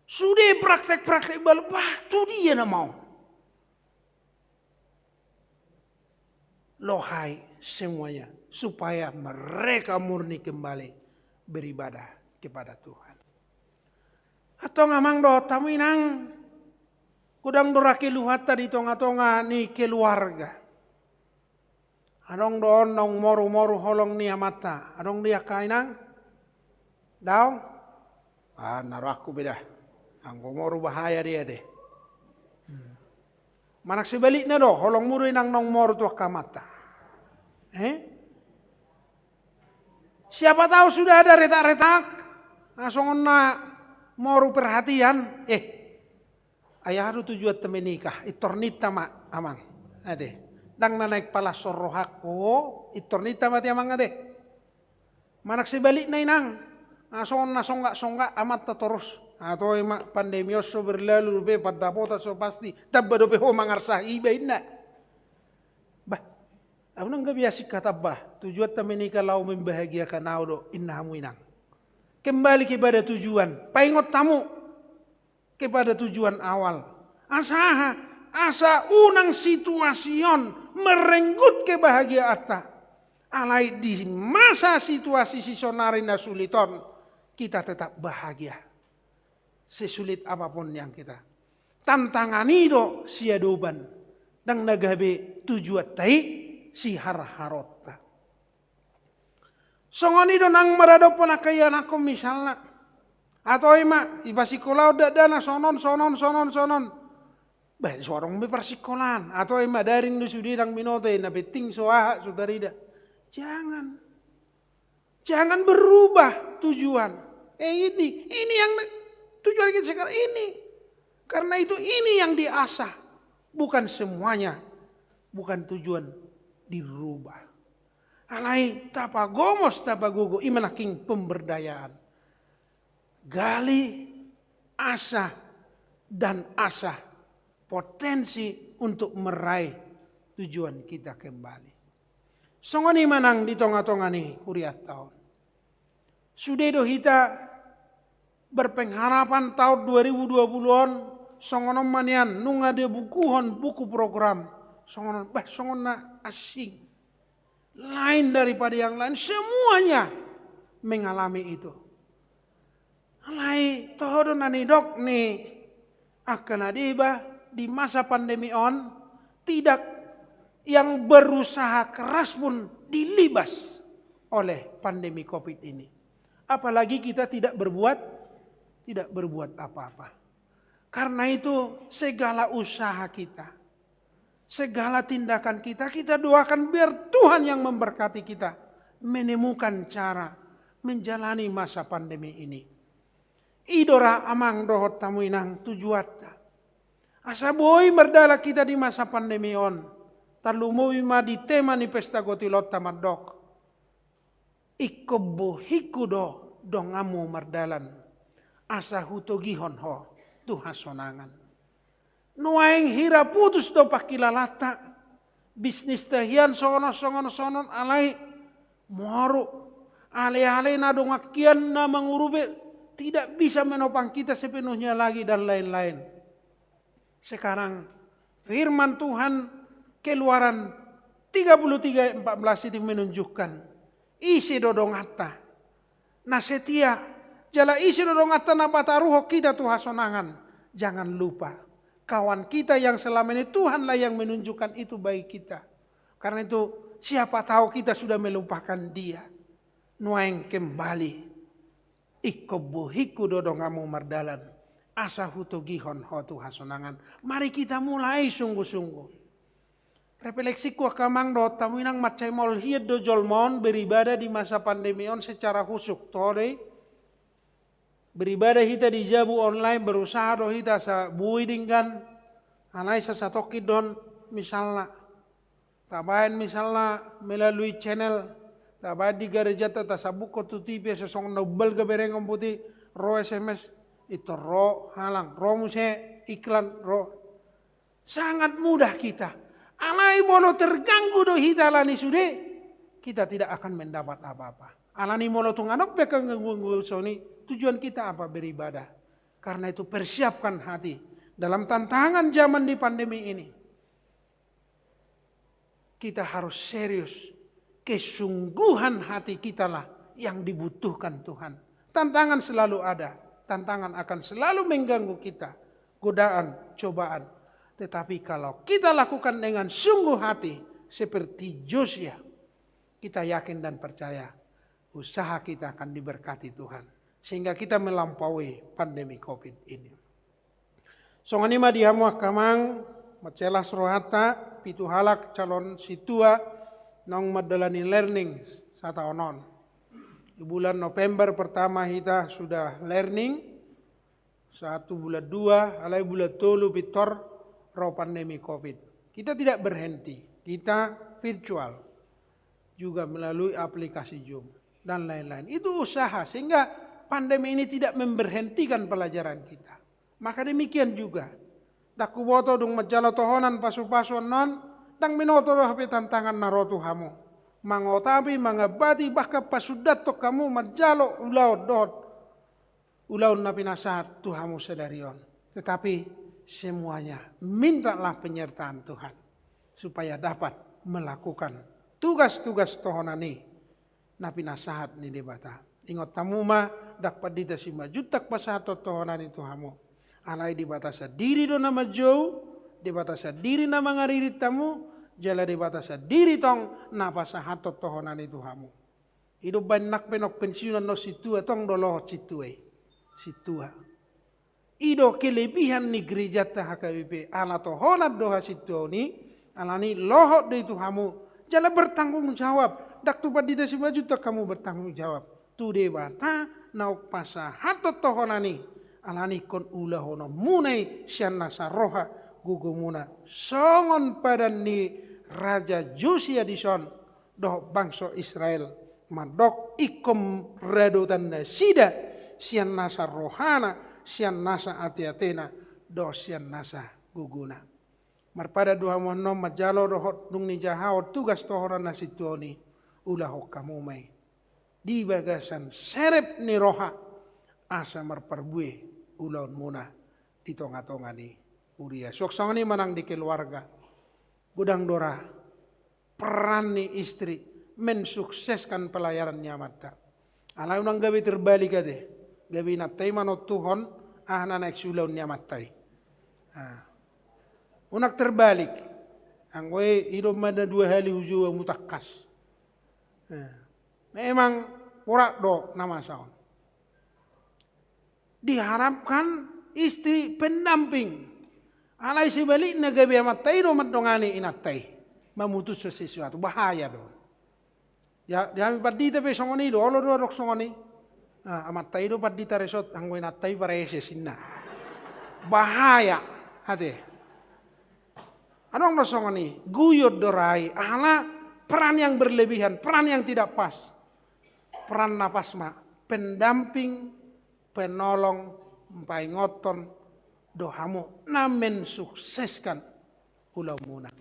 Sudah praktek balapah, tu dia na mau. Lohai semuanya supaya mereka murni kembali beribadah kepada Tuhan. Atau ngamang do tamu inang kudang doraki luhata di tonga-tonga ni keluarga. Anong doon nong moru holong niya mata. Anong dia kainang? Daw? Naraku beda. Ang moru bahaya dia deh. Manak sebalik na do, holong muru inang nong moru tuah kamata. Siapa tahu sudah ada retak-retak. Asongon na moru perhatian. Ayah aduh tujuan temenikah. Itornita mak amang. Ade. Dang na naik pala sorohak. Itornita mati amang ade. Manak sebalik na inang. Asongon na songgak amat ta terus. Atau emak pandemioso berlalu be pada pota so pasti. Tabba dope ho mangarsah iba inna. Bah. Aku nang biasa kata bah. Tujuan temenikah lau membahagiakan audo innahamu inang. Kembali kepada tujuan. Paingot tamu. Kepada tujuan awal. Asa unang situasion merenggut kebahagiaan. Alai di masa situasi sisonari na suliton. Kita tetap bahagia. Sesulit apapun yang kita. Tantangan itu siadoban. Dan nagabe tujuan tai si harharota. Songoni do nang maradok panakayan ako misalnya. Atau ima ipasikolau dadana sonon. Bah suarong me persikolan. Atau ima daring du sudidang minote na beting soaha sudarida. Jangan berubah tujuan. Ini yang tujuan kita sekarang ini. Karena itu ini yang diasah. Bukan semuanya. Bukan tujuan dirubah. Alai tapagomos tapagogo imanaking pemberdayaan. Gali asa dan asah potensi untuk meraih tujuan kita kembali. Songoni manang di tonga-tonga ni kuriat tahun. Sudah do hita berpengharapan tahun 2020-on songonom manian nunga de bukuhon buku program. Songon na asing. Lain daripada yang lain, semuanya mengalami itu. Alai toho nani dok ni akan adiba di masa pandemi on tidak yang berusaha keras pun dilibas oleh pandemi Covid ini. Apalagi kita tidak berbuat apa-apa. Karena itu segala usaha kita, segala tindakan kita doakan biar Tuhan yang memberkati kita menemukan cara menjalani masa pandemi ini. Idora amang dohot tamu inang tujuatta. Asa boy merdala kita di masa pandemi on. Talumui ma di tema ni pesta gotilot tamadok. Ikobo hikudo dongamu merdalan. Asa huto gihon ho tuha sonangan. Nuaing hira putus do pakilalata. Bisnis tahian sono alai moru. Ale-ale na dongakian na mangurube. Tidak bisa menopang kita sepenuhnya lagi dan lain-lain. Sekarang firman Tuhan Keluaran 33:14 itu menunjukkan isi dodongata. Nah setia jala isi dodongata na bataruho kita Tuhan sonangan. Jangan lupa kawan kita yang selama ini Tuhanlah yang menunjukkan itu bagi kita. Karena itu siapa tahu kita sudah melupakan dia. Nuaing kembali. Ikobo hiku dodongamu mardalan. Asa huto gihon hotu hasonangan. Mari kita mulai sungguh-sungguh. Refleksi kuah kamang do tamu inang macai mol hiat do jolmon beribadah di masa pandemi on secara husuk. Tode beribadah hita di jabu online berusaha do hita sa bui dinggan. Anai sa satoki don misalnya. Tabain misalnya melalui channel. Tabadi gereja tata sabuko tu TV sesong nobel ke berengom putih ro SMS itu ro halang ro muse iklan ro sangat mudah kita alai molo terganggu do hitalani sude kita tidak akan mendapat apa-apa alani molo tunganok bekang nganggu soni tujuan kita apa beribadah karena itu persiapkan hati dalam tantangan zaman di pandemi ini kita harus serius. Kesungguhan hati kitalah yang dibutuhkan Tuhan. Tantangan selalu ada. Tantangan akan selalu mengganggu kita. Godaan, cobaan. Tetapi kalau kita lakukan dengan sungguh hati. Seperti Josia. Kita yakin dan percaya. Usaha kita akan diberkati Tuhan. Sehingga kita melampaui pandemi Covid ini. Songanima dihamuak kamang. Macelah rohata. Pitu halak calon situa. Nong madalani learning sataonon. Di bulan November pertama kita sudah learning. 1 bulan 2, alai bulan 3 pitor ro pandemi Covid. Kita tidak berhenti. Kita virtual. Juga melalui aplikasi Zoom dan lain-lain. Itu usaha sehingga pandemi ini tidak memberhentikan pelajaran kita. Maka demikian juga. Dakuboto dung majalo tohonan pasu-pasu non. Dang minoto hape tantangan narotu hamu. Mangotabi, mangabati, bahkan pasudato kamu majalo ulau dot. Ulau na pinasahat Tuhamu sedarion. Tetapi semuanya mintalah penyertaan Tuhan. Supaya dapat melakukan tugas-tugas tohonani. Na pinasahat ni debata. Ingot tamu ma dapat dita 5 juta pasahat tohonani Tuhamu. Alai dibatasa diri do nama jauh. Dibatasa diri na mga ririt tamu, jala dibatasa diri tong napasa hatot tohonan itu hamu. Ido banak penok pensiunan no situa tong dolo situe. Situa. Ido kelebihan ni gereja ta HKBP ala tohonan doha situa ni alani lohot de itu hamu. Jala bertanggung jawab. Dak tu padita 5 juta kamu bertanggung jawab. Tu debata nauk pasa hatot tohonani alani kon ulahono munai sian nasa roha. Gugumuna songon padan ni Raja Josia dison doh bangsa Israel madok ikom redo tanda sida sian nasa rohana sian nasa ati-atena do sian nasa guguna Marpada doha mohon majalo dohot dung ni jahawat tugas tohoran nasituoni ulah kamu mai. Di bagasan serep ni roha asa marparbue ulaun muna di tonga-tonga ni uria. Soksong ni manang di keluarga. Gudang dora peran ni istri mensukseskan pelayarannya mata. Alai unang gabi terbalik ade. Gabi natai manot Tuhon ahna naik sulaun nyamatay. Unak terbalik. Ang way hidup mana 2 hari hujung mutakas. Memang urak do nama saon. Diharapkan istri pendamping. Alai sebalik na gabi amatay do matongani inatay. Memutus sesuatu bahaya do. Ya diami padita pe songoni do olo do rok songoni. Amatay do padita resot ang way natay parese sinna. Bahaya hati. Anong nasongoni? Guyod dorai. Ahana peran yang berlebihan, peran yang tidak pas. Peran napas ma, pendamping, penolong, paingoton, dohamu namen sukseskan ulau muna.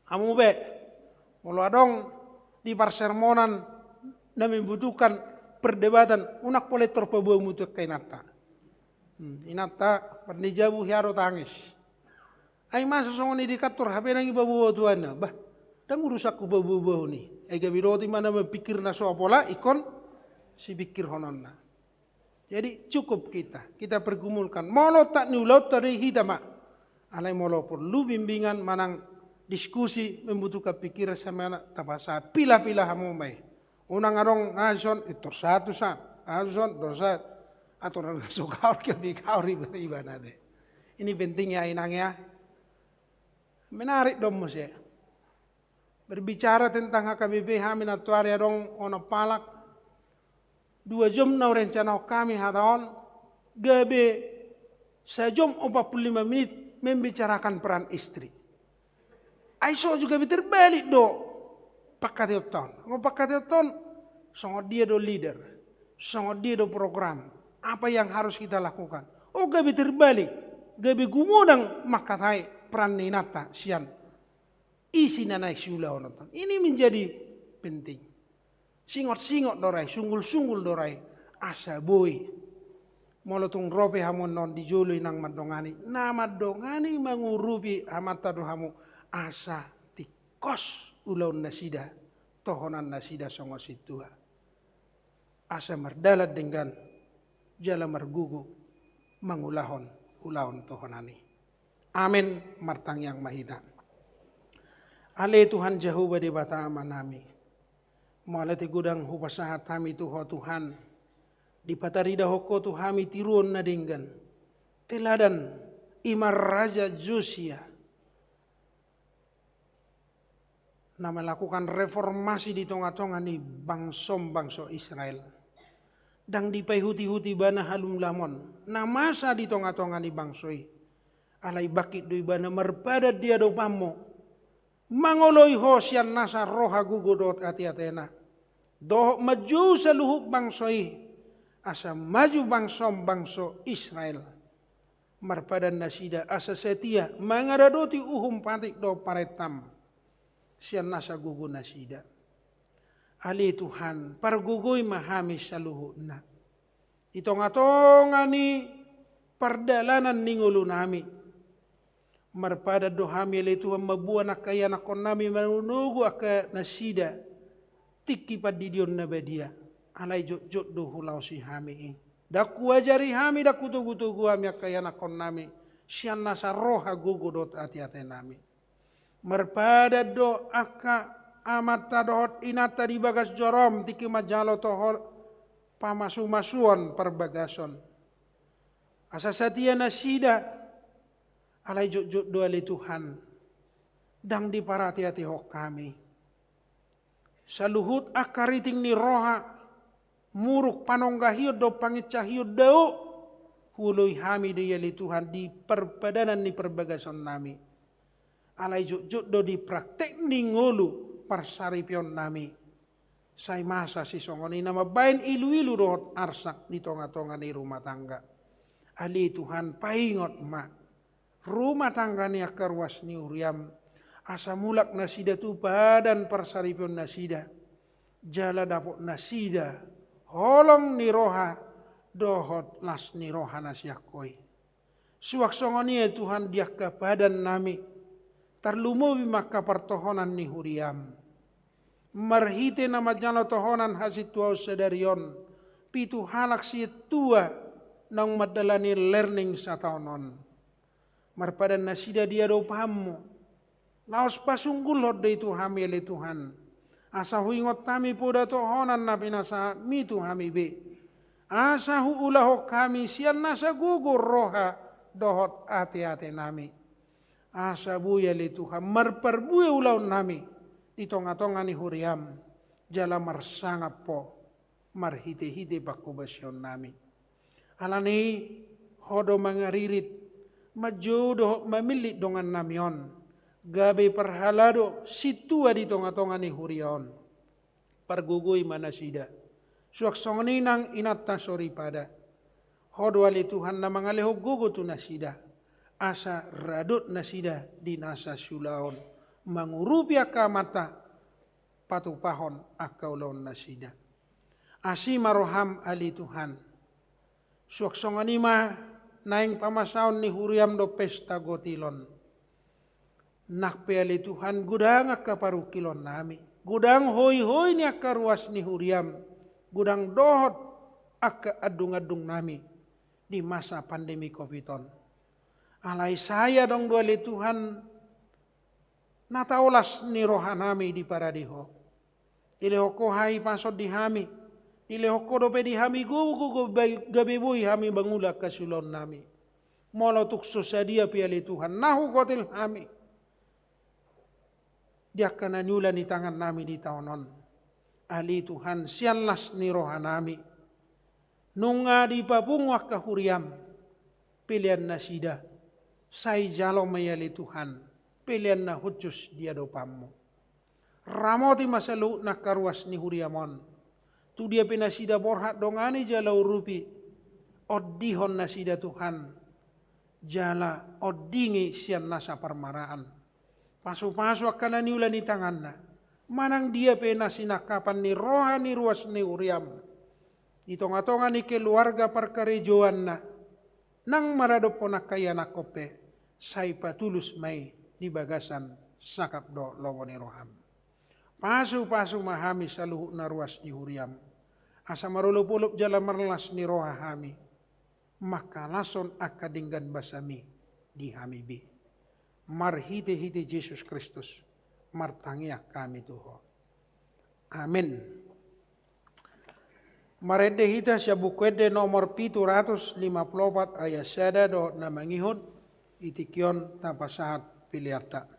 Hamu be, mulo adong di parsermonan na membutuhkan perdebatan unak boleh terpabuang mutu kainata. Inata pernijabu hiaro tangis. Ay masa songoni dikatur HP nang ibabawa tuan na. Bah, dan urusak ku babawa ni. Ay gabiroti mana berpikir na soapola ikon si pikir honon na. Jadi cukup kita pergumulkan. Molo tak niulot tadi hitama. Alai molo perlu bimbingan manang diskusi membutuhkan pikiran sama anak tapasat. Pila-pila hamu mai. Unang arong ngason itu satu saat. Ngason dosa atau orang suka kau riba nade. Ini pentingnya inangnya. Menarik dong mas ya. Berbicara tentang HKBP Hamin Atuari dong ono palak 2 jam na rencana kami hadaon gabe sejam 45 menit membicarakan peran istri. Aiso juga terbalik do pakatioton. Ngo pakatioton songo dia do leader, songo dia do program. Apa yang harus kita lakukan? Oh gabe terbalik, gabe gumudang makatai peran ninata sian isi nanai sula onotan. Ini menjadi penting. Singot-singot dorai, sunggul-sunggul dorai, asa boy. Molotung rope hamon non dijului nang madongani. Na madongani mangurupi amata dohamu asa tikos ulaun nasida, tohonan nasida songo situa. Asa mardalat dengan jala margugu mangulahon ulaun tohonani. Amin martang yang mahida. Ale Tuhan jauh bade bata amanami. Malati gudang hupasahat kami tuho Tuhan. Di patarida hoko tuhami tirun na dinggan. Teladan imar raja Josia. Na melakukan reformasi di tonga-tonga ni bangso Israel. Dang di paihuti-huti bana halum lamon. Na masa di tonga-tonga ni bangsoi. Alai bakit doi bana marpadat dia do pamo. Mangoloi hosian nasa roha gugudot ati-atena. Doh maju seluhuk bangsoi. Asa maju bangso Israel. Marpadan nasida asa setia. Mangaradoti uhum patik do paretam. Sian nasa gugu nasida. Ali Tuhan pargugoy mahami saluhuk na. Itonga-tonga ni perdalanan ningulu nami. Marpada dohami ali Tuhan mabuan akaya nakon nami manunugu aka nasida. Tiki padidion na badia. Alay jot do hulau si hami. Daku ajari hami daku tugu-tugu hami akaya nakon nami. Sian nasa roha gugudot ati-ati nami. Marpada do aka amat tadohot inata di bagas jorom tiki majalo tohol pamasu-masuan perbagason. Asa satia nasida alai jut do ali Tuhan dang di parati-ati hok kami. Saluhut akariting ni roha muruk panonggahiyo do pangitcahiyo dao huloy hami di ali Tuhan di perpadanan ni perbagason nami. Alai jut do di praktek ni ngulu parsaripion nami. Say masa si songoni nama bain ilu-ilu dohot arsak di tonga-tonga ni rumah tangga. Ali Tuhan paingot ma rumah tangga ni akaruas ni uriam, asa mulak nasida tu badan persaripion nasida, jala dapok nasida, holong ni roha, dohot las ni roha nasiakoi. Suak songoni Tuhan dia ke badan nami, terlumuwi maka pertohonan ni huriam. Marhite nama jalo tohonan hasit tua sedarion, pitu halak si tua nang madalani learning sataonon. Marpadan nasida dia do pahammu, laos pasunggul hod de itu hamile Tuhan. Asa huingot kami poda tohonan na pinasa mi Tuhan be. Asa huulaho kami sian nasa gugur roha dohot ate-ate nami. Asa buya le Tuhan marparbuya ulau nami di tonga-tonga ni huriam jala marsangap po marhite-hite bakubasyon nami. Alani hodo mangaririt majodoh mamilit dongan namion gabe perhalado situa di tonga-tonga ni hurion pargugui manasida suak songni nang inatta sori pada hodo ali Tuhan na mangaleho gugu tu nasida asa radut nasida di nasa sulaon mangurupi akamata patupahon akaulon nasida asi maroham ali Tuhan suak songni ma naing pamasaon ni huriam do pesta gotilon. Nakpe ali Tuhan gudang akaparukilon nami. Gudang hoi-hoi ni akaruas ni huriam. Gudang dohot aka adung-adung nami di masa pandemi Covid-on. Alai saya dong do ali Tuhan nataulas ni roha nami di paradiho. Ilehoko hai pasod di hami. Ilehoko dope di hami gugu gabibui hami bangula kasulon nami. Molo tukso sadia piali Tuhan nahu kotil hami. Dia kana nyula ni tangan nami di taonon. Ali Tuhan sianlas ni roha nami. Nunga di papungwak kahuriam. Pilihan nasida. Sai jalo mayali Tuhan. Pilihan na hujus dia dopamu. Ramoti masalu na karuas ni huriamon. Tu dia pinasida borhat dongani jalau rupi. Oddihon nasida Tuhan. Jala oddingi sian nasa permaraan. Pasu-pasu akan niulan ni tanganna. Manang dia penasinakapan ni roha ni ruas ni uriam. Di tonga-tonga ni keluarga perkarejoan na. Nang maradop ponakaya nakope. Sai patulus mai di bagasan sakap do longo ni roham. Pasu-pasu mahami saluhu na ruas ni huriam. Asa marulup-ulup jala merlas ni roha hami. Maka lason akadinggan basami di hami bi. Marhite-hite Yesus Kristus. Martangia kami tuho. Amin. Marede hita siya bukwede nomor 754 ayat sada do namangihod. Itikyon tapasahat piliata.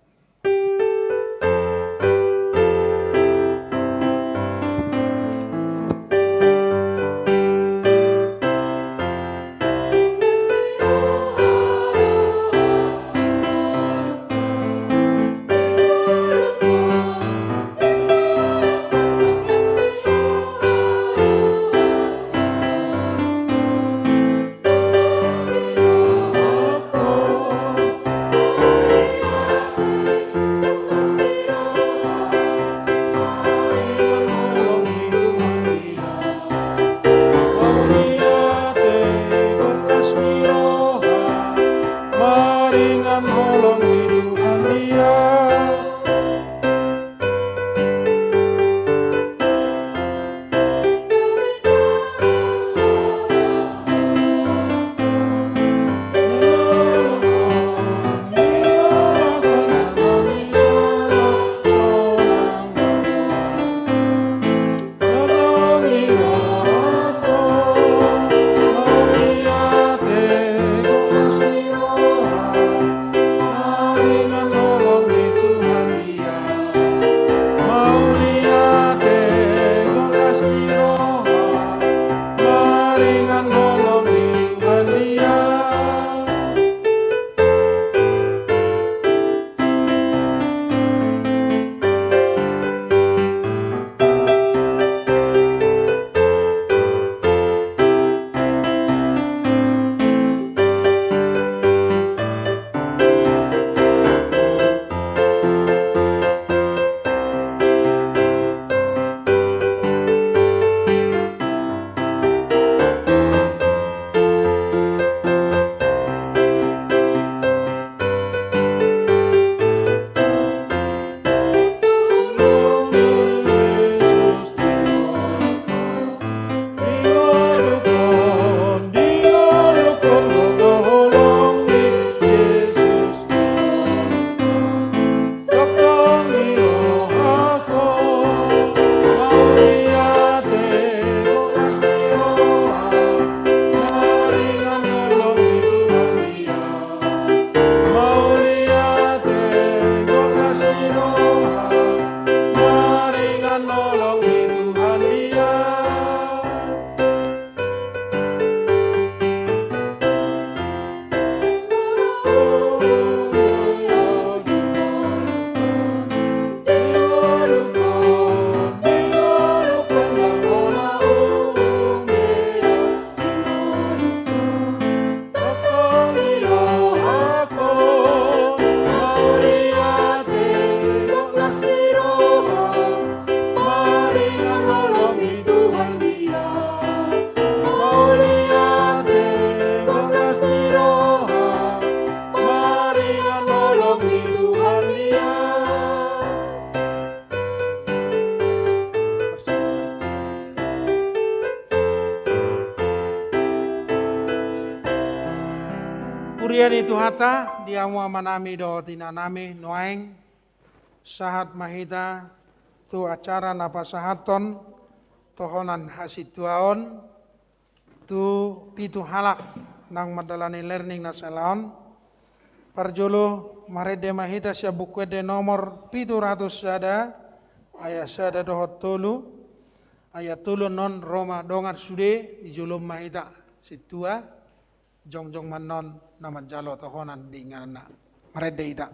Kemudian itu hata diamu amanami do tinanami noaeng sahat mahita tu acara napa sahaton tohonan hasituaon tu pitu halak nang madalani learning nasalaon parjolo marede mahita sia bukwede nomor 700 sada ayat sada dohot tolu ayat tulu non Roma dongar sude dijulum mahita situa jongjong manon nama jalo tohonan di ngana marede ita.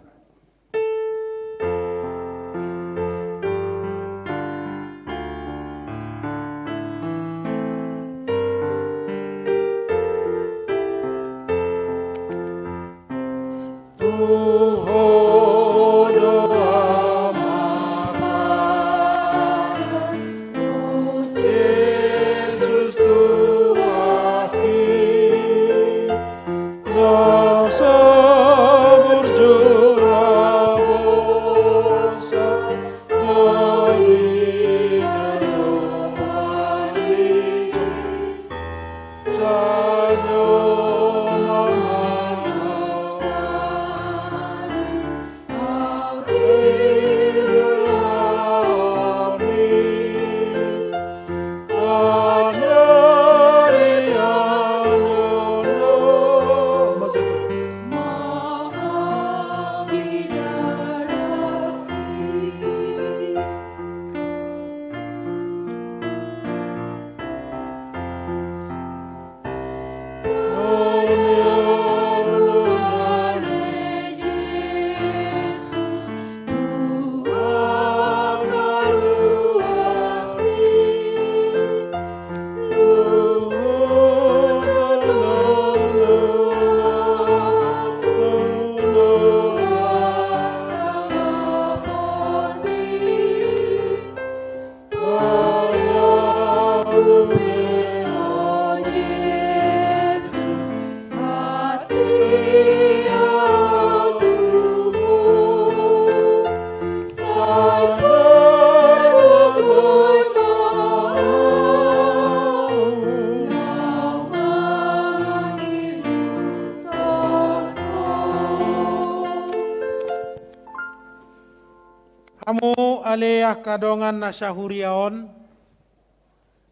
Hamu aleyah kadongan nasahuriaon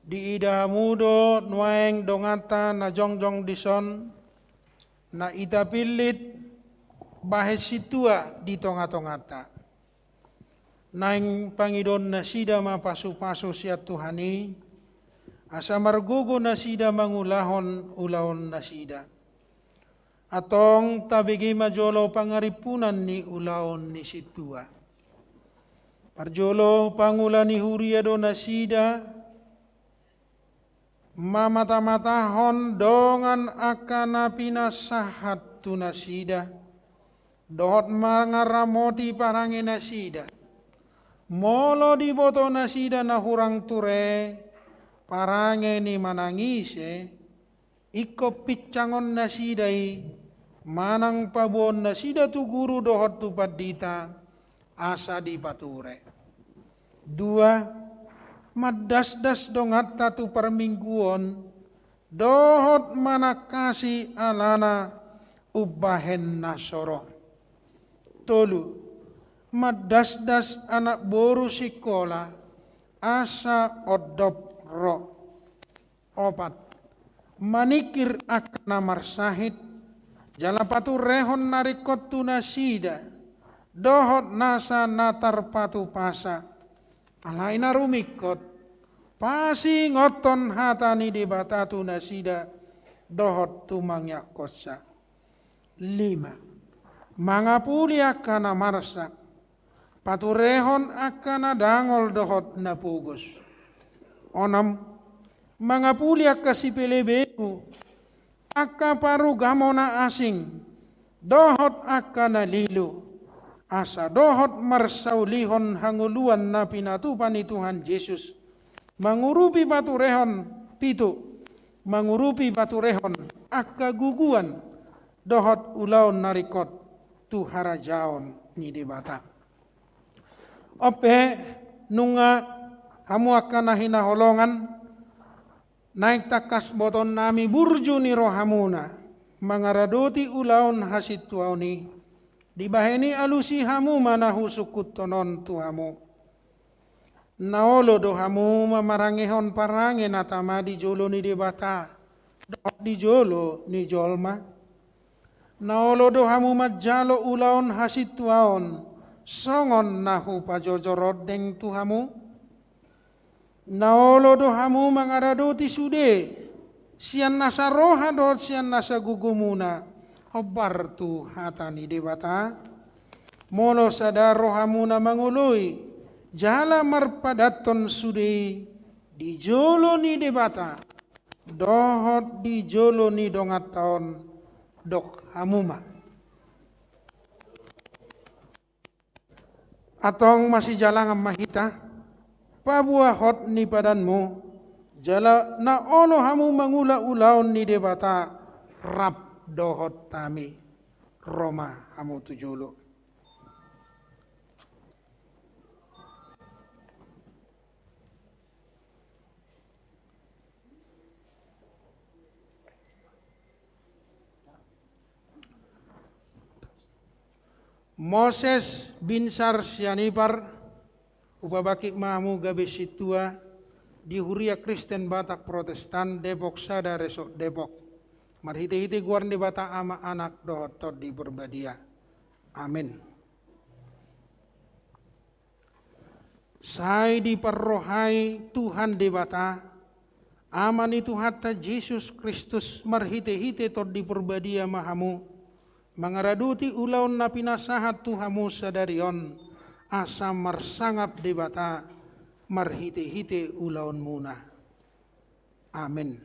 di ida mudo nuaeng dongata na jongjong dison na ita pilit bahes situa di tonga-tongata. Naing pangidon na sida mapasu-pasu siat Tuhani asa margugo na sida mangulahon ulahon na sida. Atong tabigi majolo pangaripunan ni ulahon ni situa. Parjolo pangula ni huriado na sida mamata-matahon dongan akana pinasahat tu nasida dohot mangaramoti parange nasida molo di boto nasida na hurang ture parange ni manangise iko picangon nasidai manang pabuon nasida tu guru dohot tu padita asa di pature. 2. Madas-das dongat tatu permingguon dohot manakasi alana ubahen nasoro. 3. Madas-das anak boru sikola asa odop ro. 4. Manikir akna marsahid jala patu rehon narikot tu nasida dohot nasa natar patu pasa alaina rumikot pasi ngoton hatani di batatu nasida dohot tumangyak kosa. 5. Mangapuli akana marsak patu rehon akana dangol dohot napugus. 6. Mangapuli akasi pelebeku akka paru gamona asing dohot akana lilu asa dohot marsaulihon hanguluan na pinatupan ni Tuhan Yesus mangurupi batu rehon pitu mangurupi batu rehon akka guguan dohot ulaon narikot tu harajaon ni debata ope nunga hamu akan nahina holongan naik takas boton nami burju ni rohamuna mangaradoti ulaon hasit tuauni, dibaheni alusi hamu manahu sukut tonon tuamu. Naolo dohamu mamarangehon parange natama di jolo ni debata, doh di jolo ni jolma. Naolo dohamu majalo ulaon hasit tuaon, songon nahu pajojorod deng tuhamu. Naolo dohamu mangaradoti sude, sian nasa roha dot sian nasa gugumuna, hobar tu hatani debata. Molo sadar rohamuna mangului, jala marpadaton sude, di jolo ni debata, dohot di jolo ni dongat taon, dok hamuma. Atong masih jalang mahita, pabuah hot ni padanmu, jala na ono hamu mangula ulaon ni debata, rap dohot tami, Roma hamu tujulu. Moses bin Sar Sianipar upabaki mamu gabe situa di Huria Kristen Batak Protestan Depok Sada Resok Depok marhite-hite guarn di bata ama anak dohotot di berbadia. Amin. Sai di perrohai Tuhan di bata aman itu hatta Yesus Kristus marhite-hite tot di berbadia mahamu mangaraduti ulaun na pinasahat tuhamu sadarion asa marsangap debata marhite-hite ulaun muna. Amin.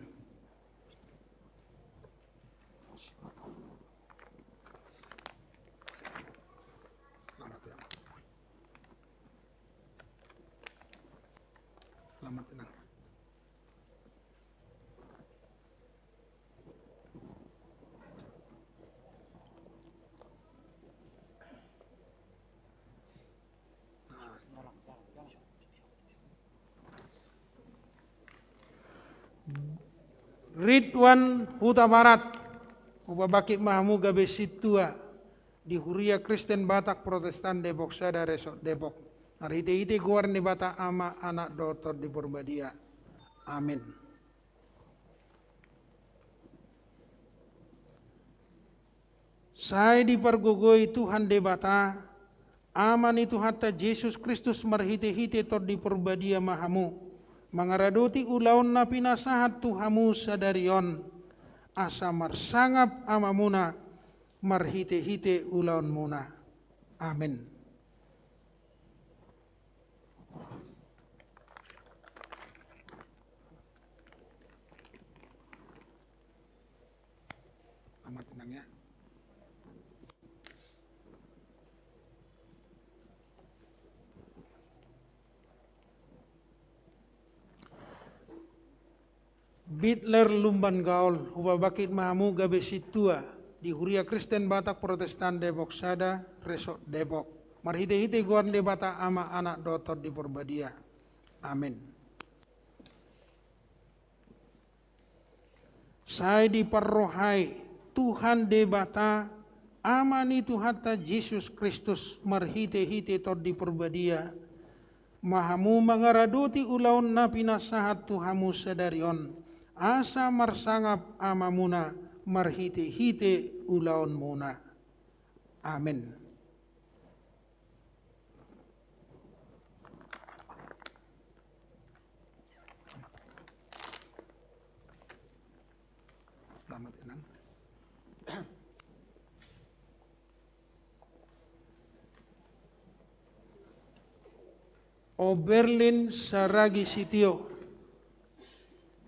Selamat tenang. Ridwan Huta Barat upabaki mahamu gabe situa di Huria Kristen Batak Protestan Depok Sada Resok Depok marhite-hite guar ni bata ama anak dotor di Purbadia. Amin. Saya dipergogoi Tuhan debata aman itu hatta Yesus Kristus marhite-hite tot di Purbadia mahamu mangaradoti ulaun na pinasahat tuhamu sadarion asa marsangap amamuna marhite-hite ulaun muna. Amin. Selamat tenang ya. Bitler Lumban Gaul upabakit mahamu gabe situa di Huria Kristen Batak Protestan Depok Sada Resok Depok marhite-hite guan de bata ama anak dotor di Purbadia. Amin. Saya diperrohai Tuhan de bata amani tu hatta Yesus Kristus marhite-hite tot di Purbadia mahamu mangaraduti ulaun na pinasahat tuhamu sadarion asa marsangap amamuna marhite-hite ulaun muna. Amin. Selamat tenang. Oberlin Saragi Sitio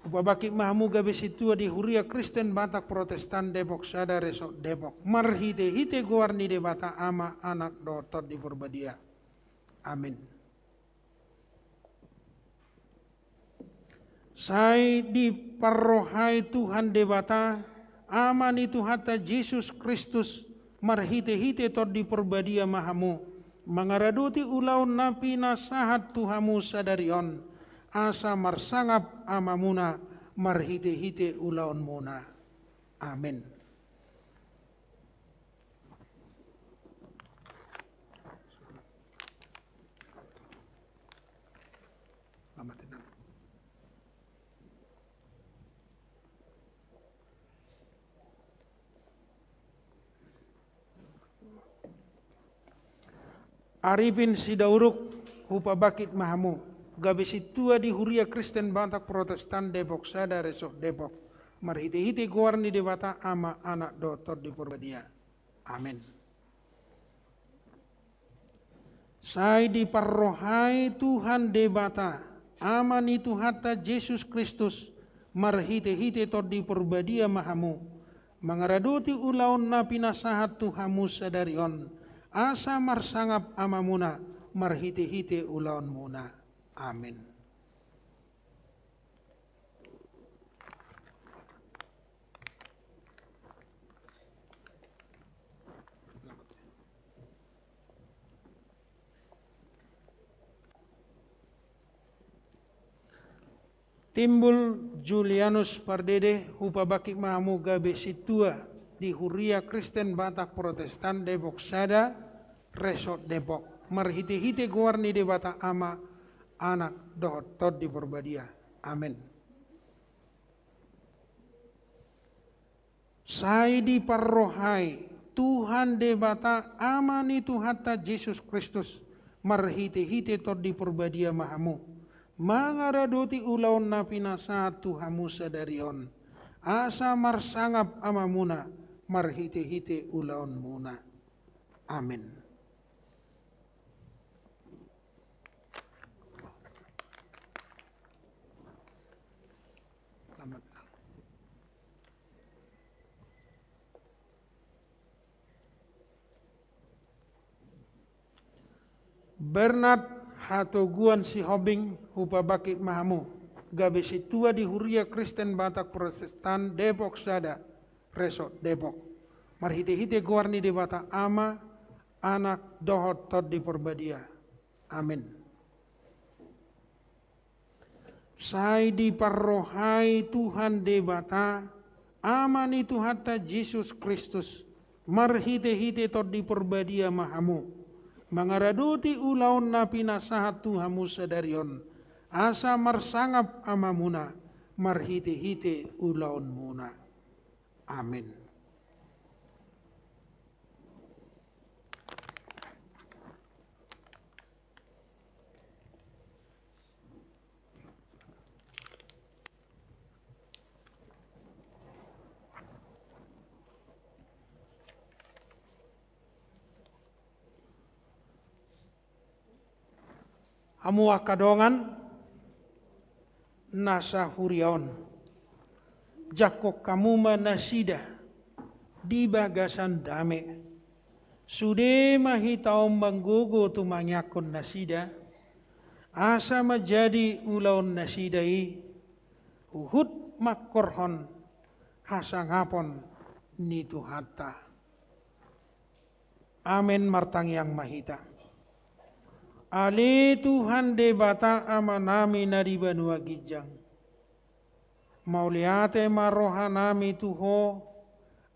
upabaki mahamu gabe situa di Huria Kristen Batak Protestan Depok Sada Resok Depok marhite-hite guarni de bata ama anak dotor di Purbadia. Amin. Sai diperrohai Tuhan de bata aman itu hatta Yesus Kristus marhite-hite tot di Purbadia mahamu mangaraduti ulaun napi nasahat tuhamu sadarion asa marsangap amamuna marhite-hite ulaun muna. Amin. Selamat datang. Arifin Sidauruk, Hupa Bakit Mahamu, gabe situa di Huria Kristen Batak Protestan Depok Sada Resok Depok, marhite-hite guarni debata ama anak dotor di Purbadia. Amin. Sai di parrohai Tuhan debata, amani Tuhata Yesus Kristus, marhite-hite tod di Purbadia Mahamu, mangaraduti ulaun na pinasahat Tuhamu sadarion, asa marsangap amamuna, marhite-hite ulaun muna. Amin. Timbul Julianus Pardede, Hupa Bakit Mahamu gabe situa di Huria Kristen Batak Protestan Depok Sada, Resort Depok, marhite-hite guarni de bata ama anak dohot tod di Purbadia. Amin. Sai di parrohai Tuhan de bata amani Tuhata Yesus Kristus, marhite-hite tod di Purbadia Mahamu, mangaradoti ulaun na pinasahat Tuhamu sadarion, asa marsangap amamuna, marhite-hite ulaun muna. Amin. Bernard Hatoguan Sihobing, Hupa Bakit Mahamu, gabe situa di Huria Kristen Batak Protestan Depok Sada, Resort Depok, marhite-hite guarni de bata ama anak dohot tod di Purbadia. Amin. Sai di parrohai Tuhan de bata amani Tuhata Yesus Kristus, marhite-hite tod di Purbadia Mahamu, mangaraduti ulaun na pinasahat Tuhamu sadarion, asa marsangap amamuna, marhite-hite ulaun muna. Amin. Hamu akadongan nasa huriaon, jakok kamuma nasida di bagasan dame, sude mahitaom manggogo tumanyakon nasida, asa menjadi ulaun nasidai, uhud makorhon hasangapon ni Tuhata. Amin martang yang mahita. Ale Tuhan de bata amanami nari banua gijang, mauliate marohanami tuho,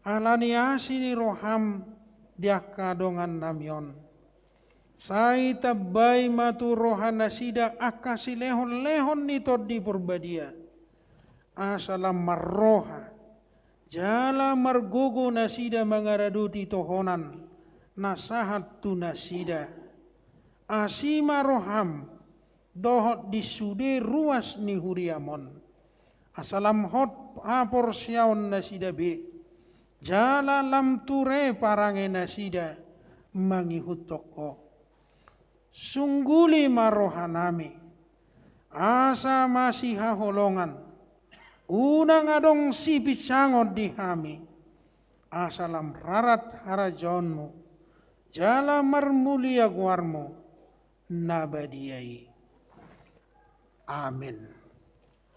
alani asini roham diak kadongan namion. Sai tabai matu rohan nasida akasi lehon ni tod di Purbadia. Asalam marroha, jala margogo nasida mangaraduti tohonan, nasahat tu nasida. Asima roham dohot disude ruas ni huriamon, asalam hot apor siaon nasida be, jala lam ture parange nasida mangihut toko, sungguli marohanami, asa masih haholongan, unang adong sipit sangot dihami, asalam rarat harajonmu, jala marmulia guarmu, nabadiyai. Amin.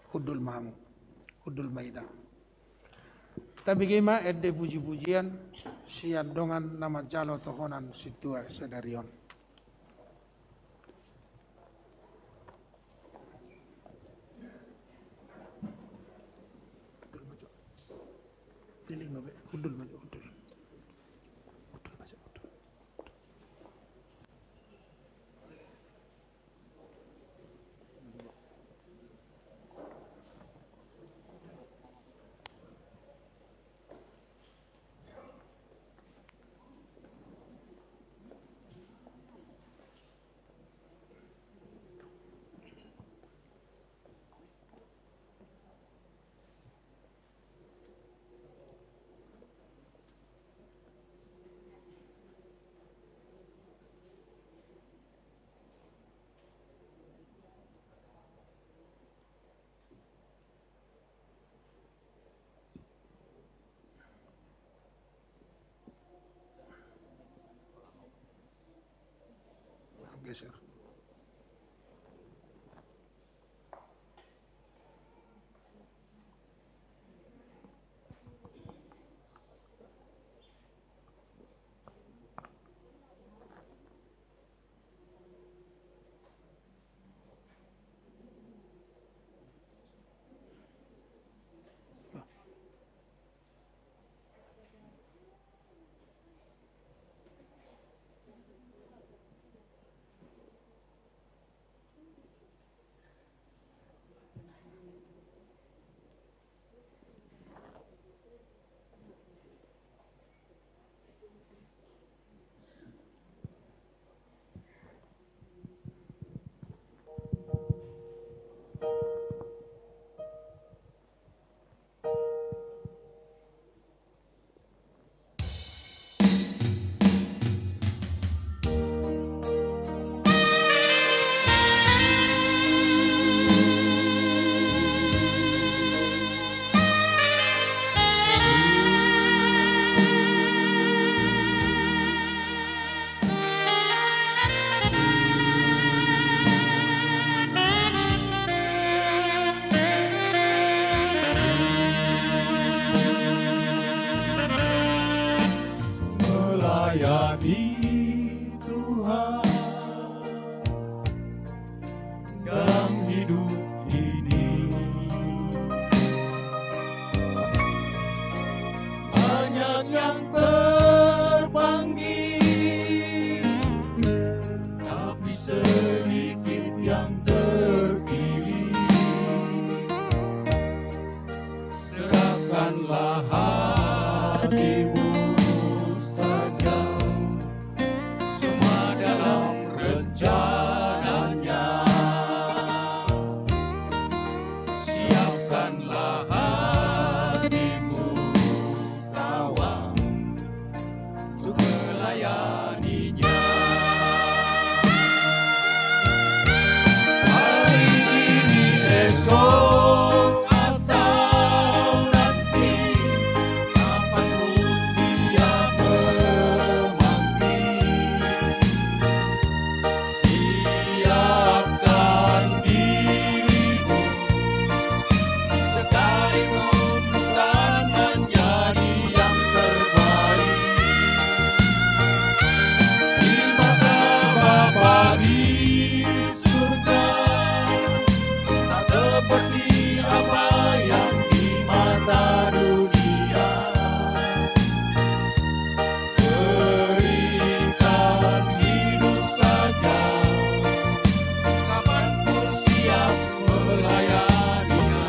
Hudul mamu, hudul maida. Tapi gima edde puji-pujian sian dongan nama jalo tohonan situa sedarion. Hudul maju, hudul. geser. Melayani Tuhan dalam hidup ini, banyak yang terpanggil, tapi sedikit yang terpilih. Serahkanlah hatimu saja, semua dalam rencananya. Siapkanlah hatimu kawan, untuk melayaninya. Hari ini, esok, atau nanti, kapanpun Dia memanggil, siapkan dirimu, sekalipun bukan menjadi yang terbaik. Di mata Bapa di surga, tak seperti apa yang di mata dunia. Berikan hidup saja, kapanpun siap melayaninya.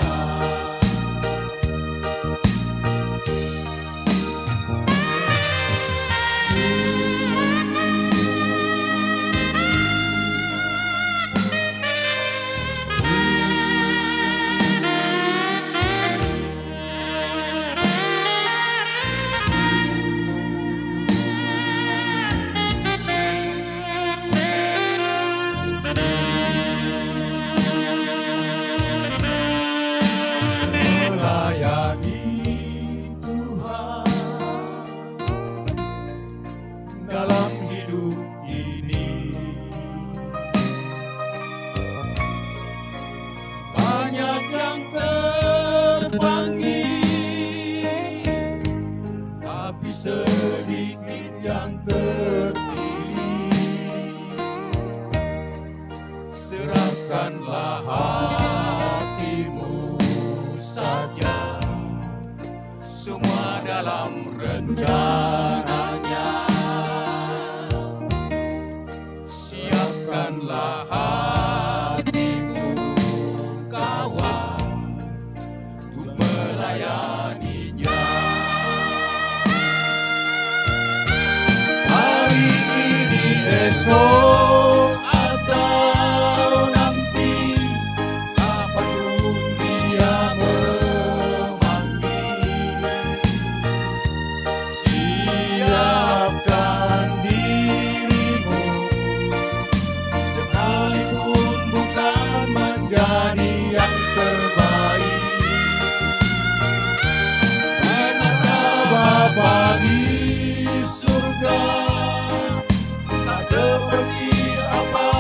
Melayani Tuhan dalam hidup ini, banyak yang terpanggil, tapi sedikit yang terpilih. Serahkanlah hatimu saja, semua dalam rencananya. Siapkanlah hatimu kawan, untuk melayaninya. Hari ini, esok, atau nanti, kapanpun Dia memanggil, siapkan dirimu, sekalipun bukan menjadi yang terbaik. Di mata Bapa di surga, tak seperti apa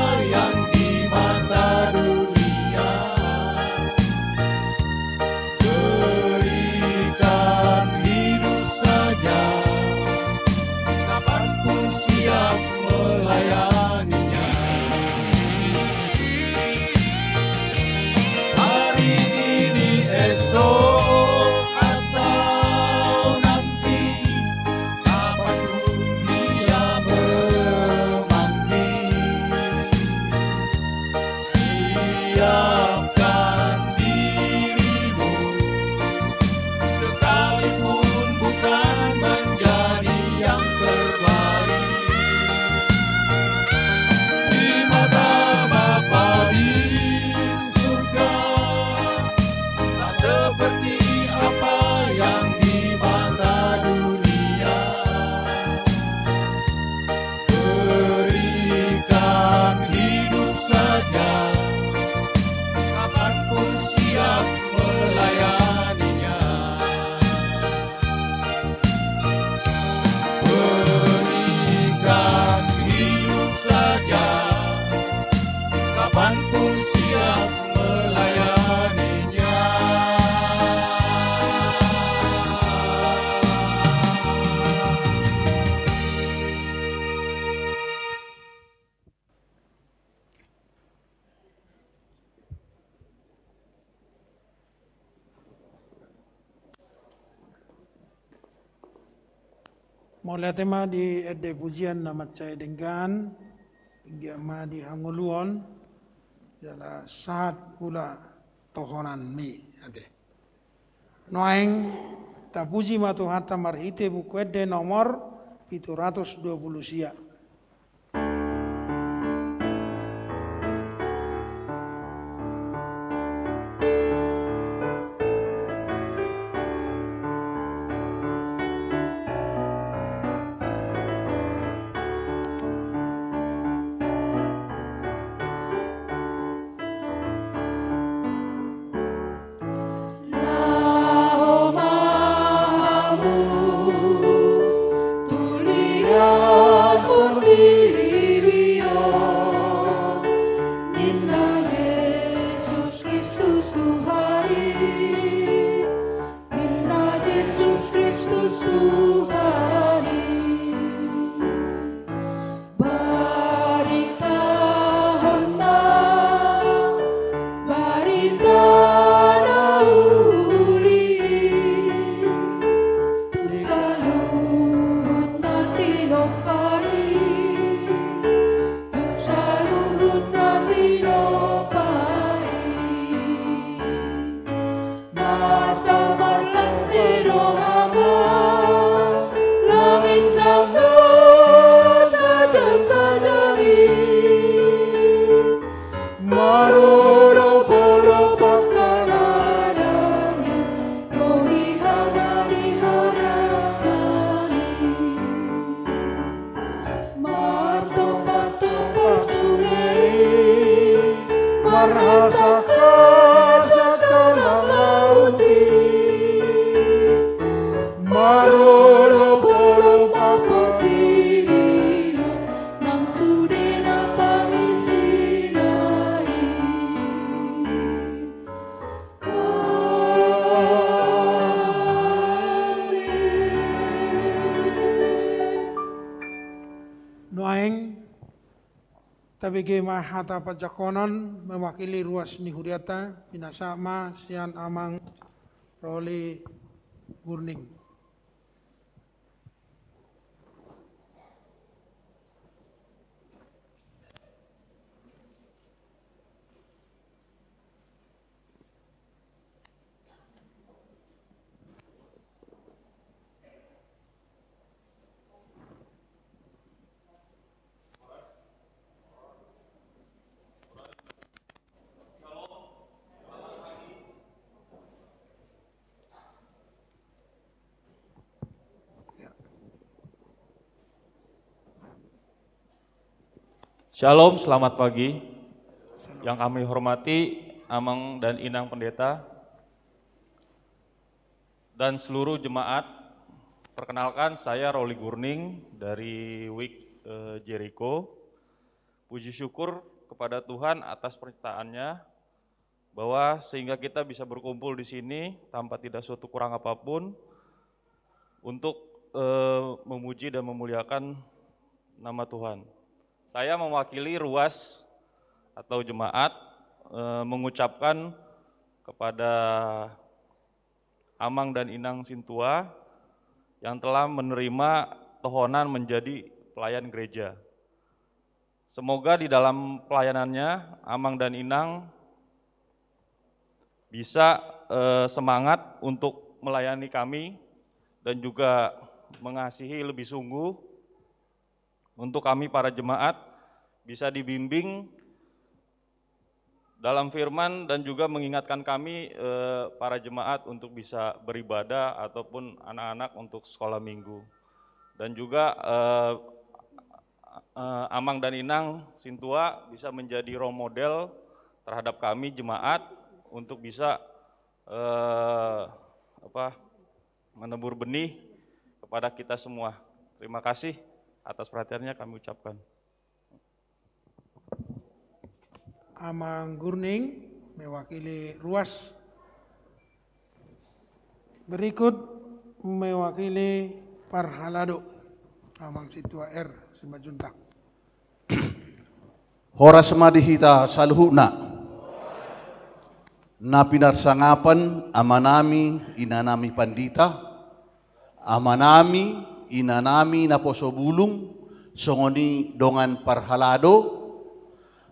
Mulai tema di pujian nama cai dengan ma di hanguluon jala saat kula tohonan mi ade. Noeng ta puji ma Tuhan tamar hite buku nomor 720 sia. Tabigi mahata pajakonon mewakili ruas nihuriata binasama sian amang roli gurning. Shalom, selamat pagi. Yang kami hormati Amang dan Inang Pendeta dan seluruh jemaat. Perkenalkan, saya Roli Gurning dari WIK Jericho. Puji syukur kepada Tuhan atas penciptaannya bahwa sehingga kita bisa berkumpul di sini tanpa tidak suatu kurang apapun untuk memuji dan memuliakan nama Tuhan. Saya mewakili ruas atau jemaat mengucapkan kepada Amang dan Inang Sintua yang telah menerima tohonan menjadi pelayan gereja. Semoga di dalam pelayanannya Amang dan Inang bisa semangat untuk melayani kami dan juga mengasihi lebih sungguh untuk kami para jemaat bisa dibimbing dalam firman dan juga mengingatkan kami para jemaat untuk bisa beribadah ataupun anak-anak untuk sekolah minggu. Dan juga Amang dan Inang Sintua bisa menjadi role model terhadap kami jemaat untuk bisa menebur benih kepada kita semua. Terima kasih atas perhatiannya kami ucapkan. Amang Gurning mewakili ruas. Berikut mewakili Parhalado Amang Sintua R. Simajuntak. Horas madihita saluhuna. Napinarsangapan amanami inanami pandita. Amanami inanami na posobulong, songoni dongan parhalado,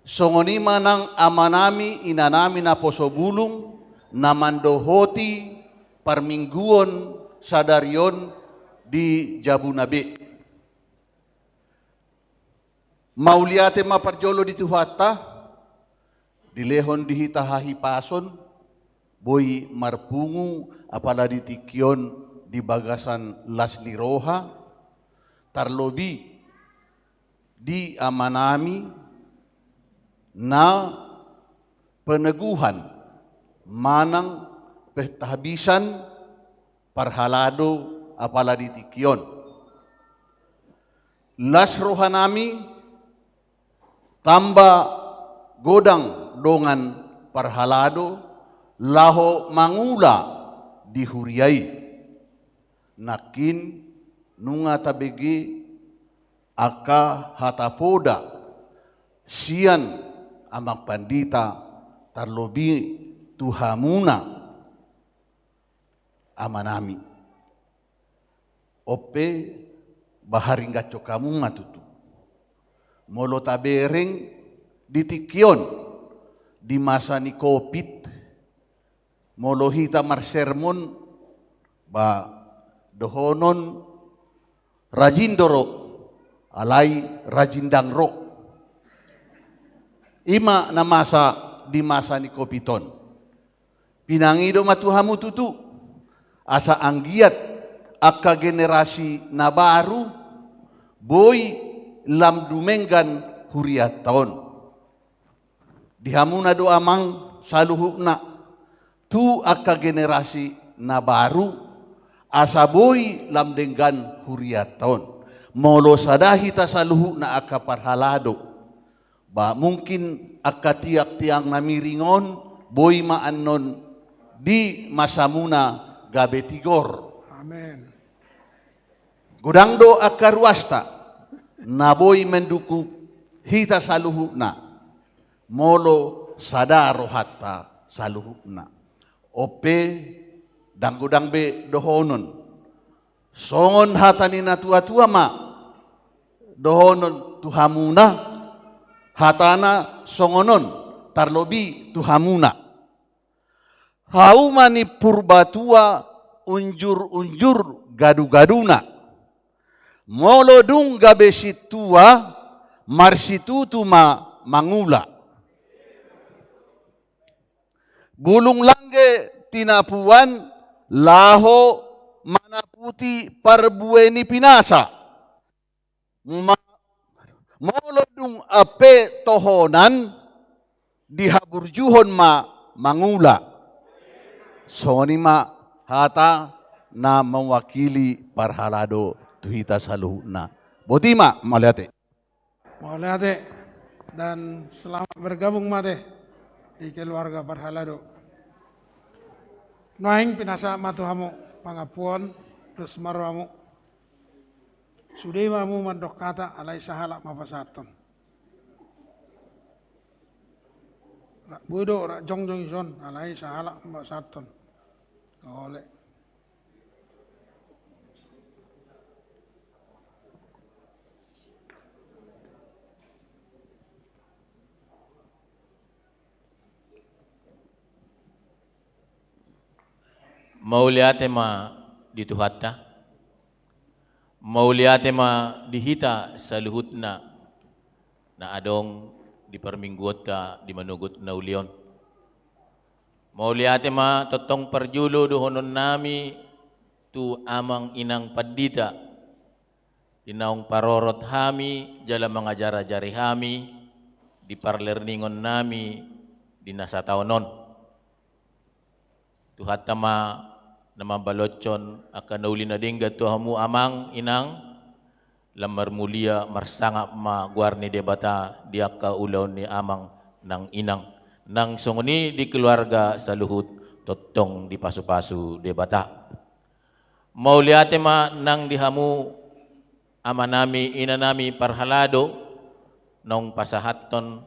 songoni manang amanami inanami na posobulong, namandohoti parmingguon sadaryon di Jabunabe. Mauliate maparjolo di tuhata, dilehon dihita hahipason, boy marpungu apala di tikyon di bagasan Las Niroha, tarlobi di amanami na peneguhan manang pehtahabisan parhalado apala di tikyon. Las rohanami tamba godang dongan parhalado laho mangula dihuriai nakin nunga tabegi aka hatapoda sian amak pandita tarlobi tuhamuna amanami ope baharingga cokamu ngatutu molo tabereng ditikyon di masa ni COVID, molo hita marsermon ba dohonon rajindoro alai rajindangro. Ima na masa di masa ni COVID-on. Pinangido matuhamu tutu asa anggiat akka generasi na baru boy lam dumenggan huriat taon. Dihamuna do amang saluhukna tu akka generasi na baru asaboy lam denggan huriat taon. Molo sadahi ta saluhukna akka parhalado. Ba mungkin akka tiak-tiang namiringon boy maanon di masamuna gabetigor. Amen. Gudangdo akka ruasta naboy mendukung hita saluhukna molo sadaro hatta saluhukna ope danggudang be dohonon songon hatani na tua-tua ma dohonon tuhamuna hatana songonon tarlobi tuhamuna haumani purbatua unjur-unjur gadu-gaduna molo dung gabe situa marsitutu ma mangula. Bulung langge tinapuan laho manaputi parbueni pinasa. Molo dung ape tohonan dihaburjuhon ma mangula. Soni ma hata na mewakili parhalado tuhita saluhuna. Botima maliate. Mauliate dan selamat bergabung mate di keluarga Parhalado. Noaing pinasa matuhamu pangapuan terus marwamu. Sudewamu mandok kata alai sahala mapasaton. Rak bodo rak jongjong ison alai sahala mapasaton. Oleh Mauliate ma dituhatta, mauliate ma dihita saluhutna na adong di permingguota di manugut na ulion. Mauliate ma totong perjulo dohonon nami tu amang inang padita dinaong parorot hami jala mga jari hami di parlerningon nami di nasa taonon. Tuhat tama nama balocon akan nauli na dingga tuhamu amang inang lamar mulia marsanga ma guarni debata dia ka ulaw ni amang nang inang nang sunguni di keluarga saluhut totong di pasu-pasu debata. Mauliate ma nang dihamu amanami inanami Parhalado nong pasahaton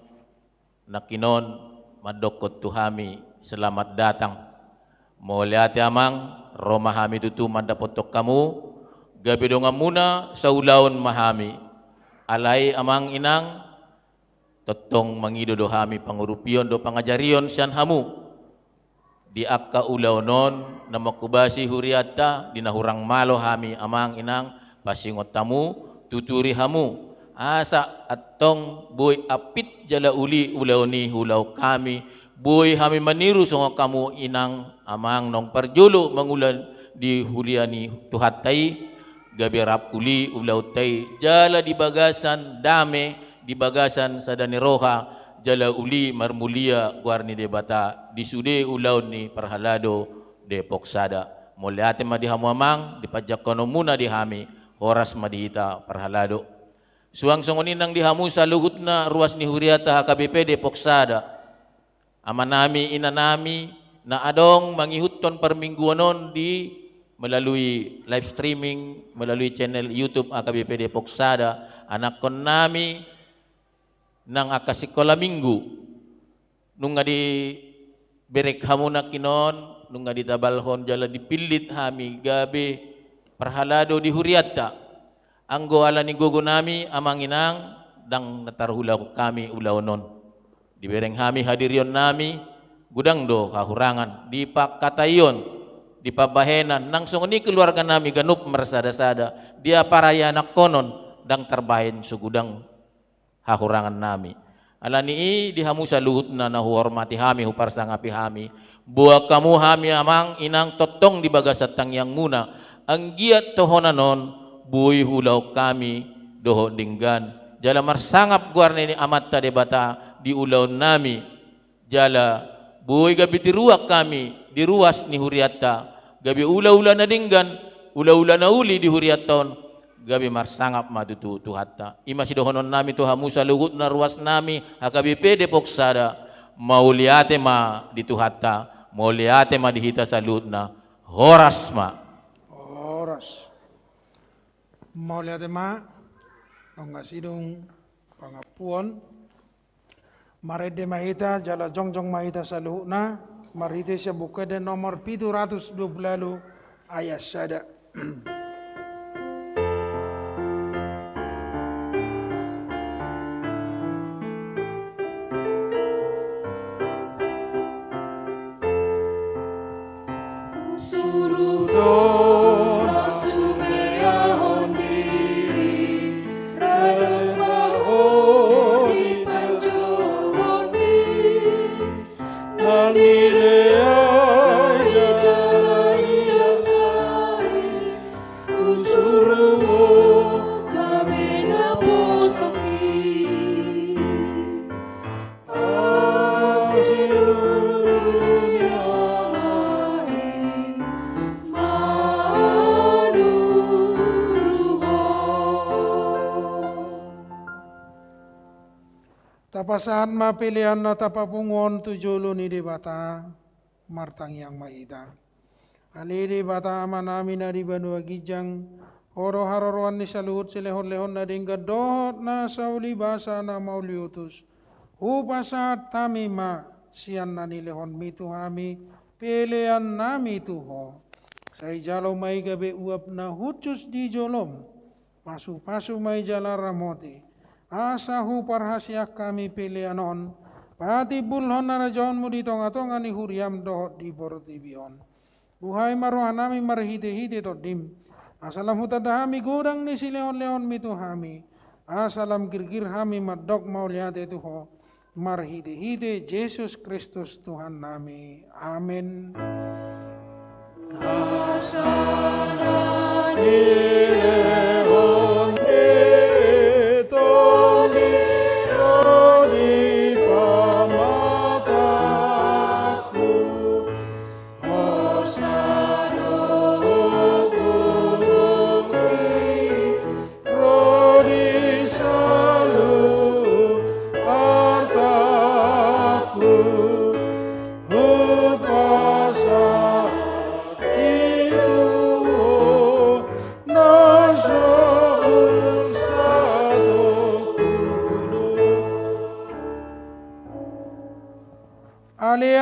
nakinon madokot tuhami selamat datang. Mauliate amang Roma hami tutu mandapotok kamu gabi donga muna sa ulaon mahami, alay amang inang, totong mangido do hami pangurupion do pangajarion siyan hamu, di akka ulaonon na makubasi huriata, dinahurang malo hami amang inang, pasingot tamu, tuturi hamu, asa atong boy apit jala uli ulaoni hulaw kami, boy hami maniru songo kamu inang amang nong parjulo mangulan di huliani tuhatay, gabi rap uli ulaw tay, jala di bagasan dame, di bagasan sa daniroha, jala uli marmulia guarni de bata, di sude ulaw ni Parhalado Depok Sada. Mulyate madihamu amang, di pajakono muna di hami, oras madihita Parhalado. Suang songonin nang dihamu sa luhut na ruas ni Huriata HKBP Depok Sada. Amanami inanami na adong mangihuton permingguanon di melalui live streaming, melalui channel YouTube HKBP Depok Sada. Anak kon nami nang akasikola minggu nung nga di berek hamuna kinon, nung nga di tabalhon jala dipilit hami gabi Parhalado di Huriata. Anggo ala ni gogo nami amang inang dang natarhula ko kami ulaonon. Di bereng hami hadirion nami gudang do kahurangan di pakatayon, di pabahenan nang sungoni keluarga nami ganup mersada-sada dia paraya anak konon dang terbahen sugudang hahurangan nami. Alani dihamu sa luhut na nahuhormati hami huparsangapi hami. Buah kamu hami amang inang totong di bagasatang yang muna. Ang giat tohonanon buhay hulaw kami doho dinggan. Jala marsangap guarne ni amat debata di ulaw nami. Jala buhay gabi tiruak kami di ruas ni Huriata. Gabi ula-ula na dinggan, ula-ula na uli di Huriaton. Gabi marsangap matututu hatta. Ima sidohonon nami to hamu sa luhut na ruas nami HKBP Depok Sada. Mauliate ma ditu hatta, mauliate ma dihita sa luhut na horas ma. Horas. Mauliate ma, ang sidong pangapuan, marede mahita, jala jongjong mahita sa luhut na, marite siya bukede nomor 720 ayat sada. Suruh sumeahon diri radon mahon di pancohon di nanileai jalani asari kusuruh kami naposoki Tapasahan mapilihan na tapapungon tujulo ni debata martang yang maida. Ali debata amanami na di banua gijang oro haroruan ni saluhut silehon-lehon na dingga dohot na sauli basa na mauliutus. Upasat tami ma sian na nilehon mitu hami pilihan nami tuho. Say jalo may gabi uap na hutus di jolom. Pasu-pasu may jala ramoti. Asahu parhasyak kami pilihanon, pati bulhon na rajon mo di tonga-tonga ni huriam dohot di bortibion. Buhay maruhan nami marhite-hite to dim. Asalam hutadahami gudang ni silehon-lehon mitu hami. Asalam girgir hami madok mauliate tuho. Marhite-hite Jesus Kristus Tuhan nami. Amin. Asana nilehon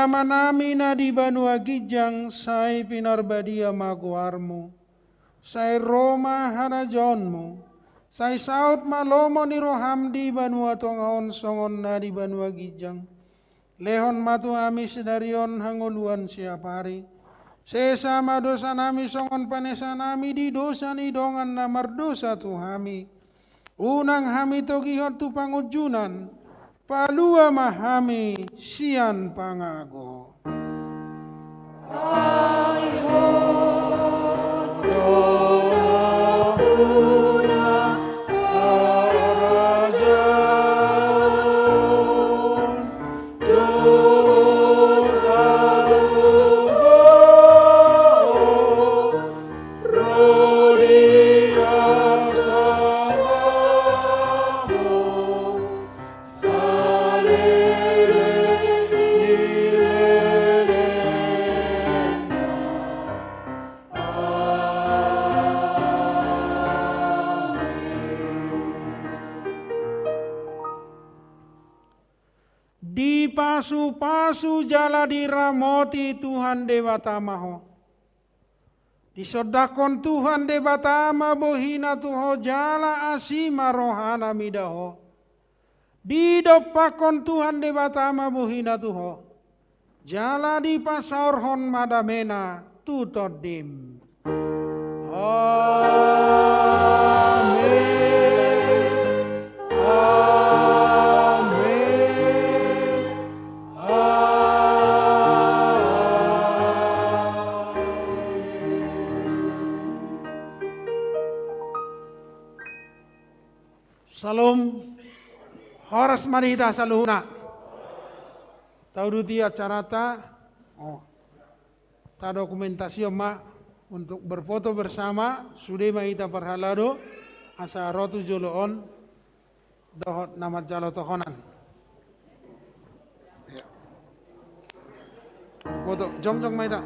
Manami na di banua gijang say pinarbadia maguarmo Sai Roma harajonmu. Sai saut malomo ni rohamdi banua tongaon songon na di banua gijang. Lehon matu ami sedarion hangoluan siapari. Sesama dosa nami songon panesa nami di dosa ni dongan namar dosa tu hami. Unang hami togihot tu pangujunan. Palua mahami sian pangago. Di pasu-pasu jala diramoti Tuhan Dewata Maho. Disodakon Tuhan Dewata Ma bohina tuho jala asima rohana midaho. Didopakon Tuhan Dewata Ma bohina tuho. Jala di pasaurhon madamena tutodim. Amin. Salam horas marita saluhuna. Tauduti acara ta dokumentasi ma untuk berfoto bersama sudah mahita perhalado asa rotu joloon dohot nama jalo tohonan. Foto jong mahita.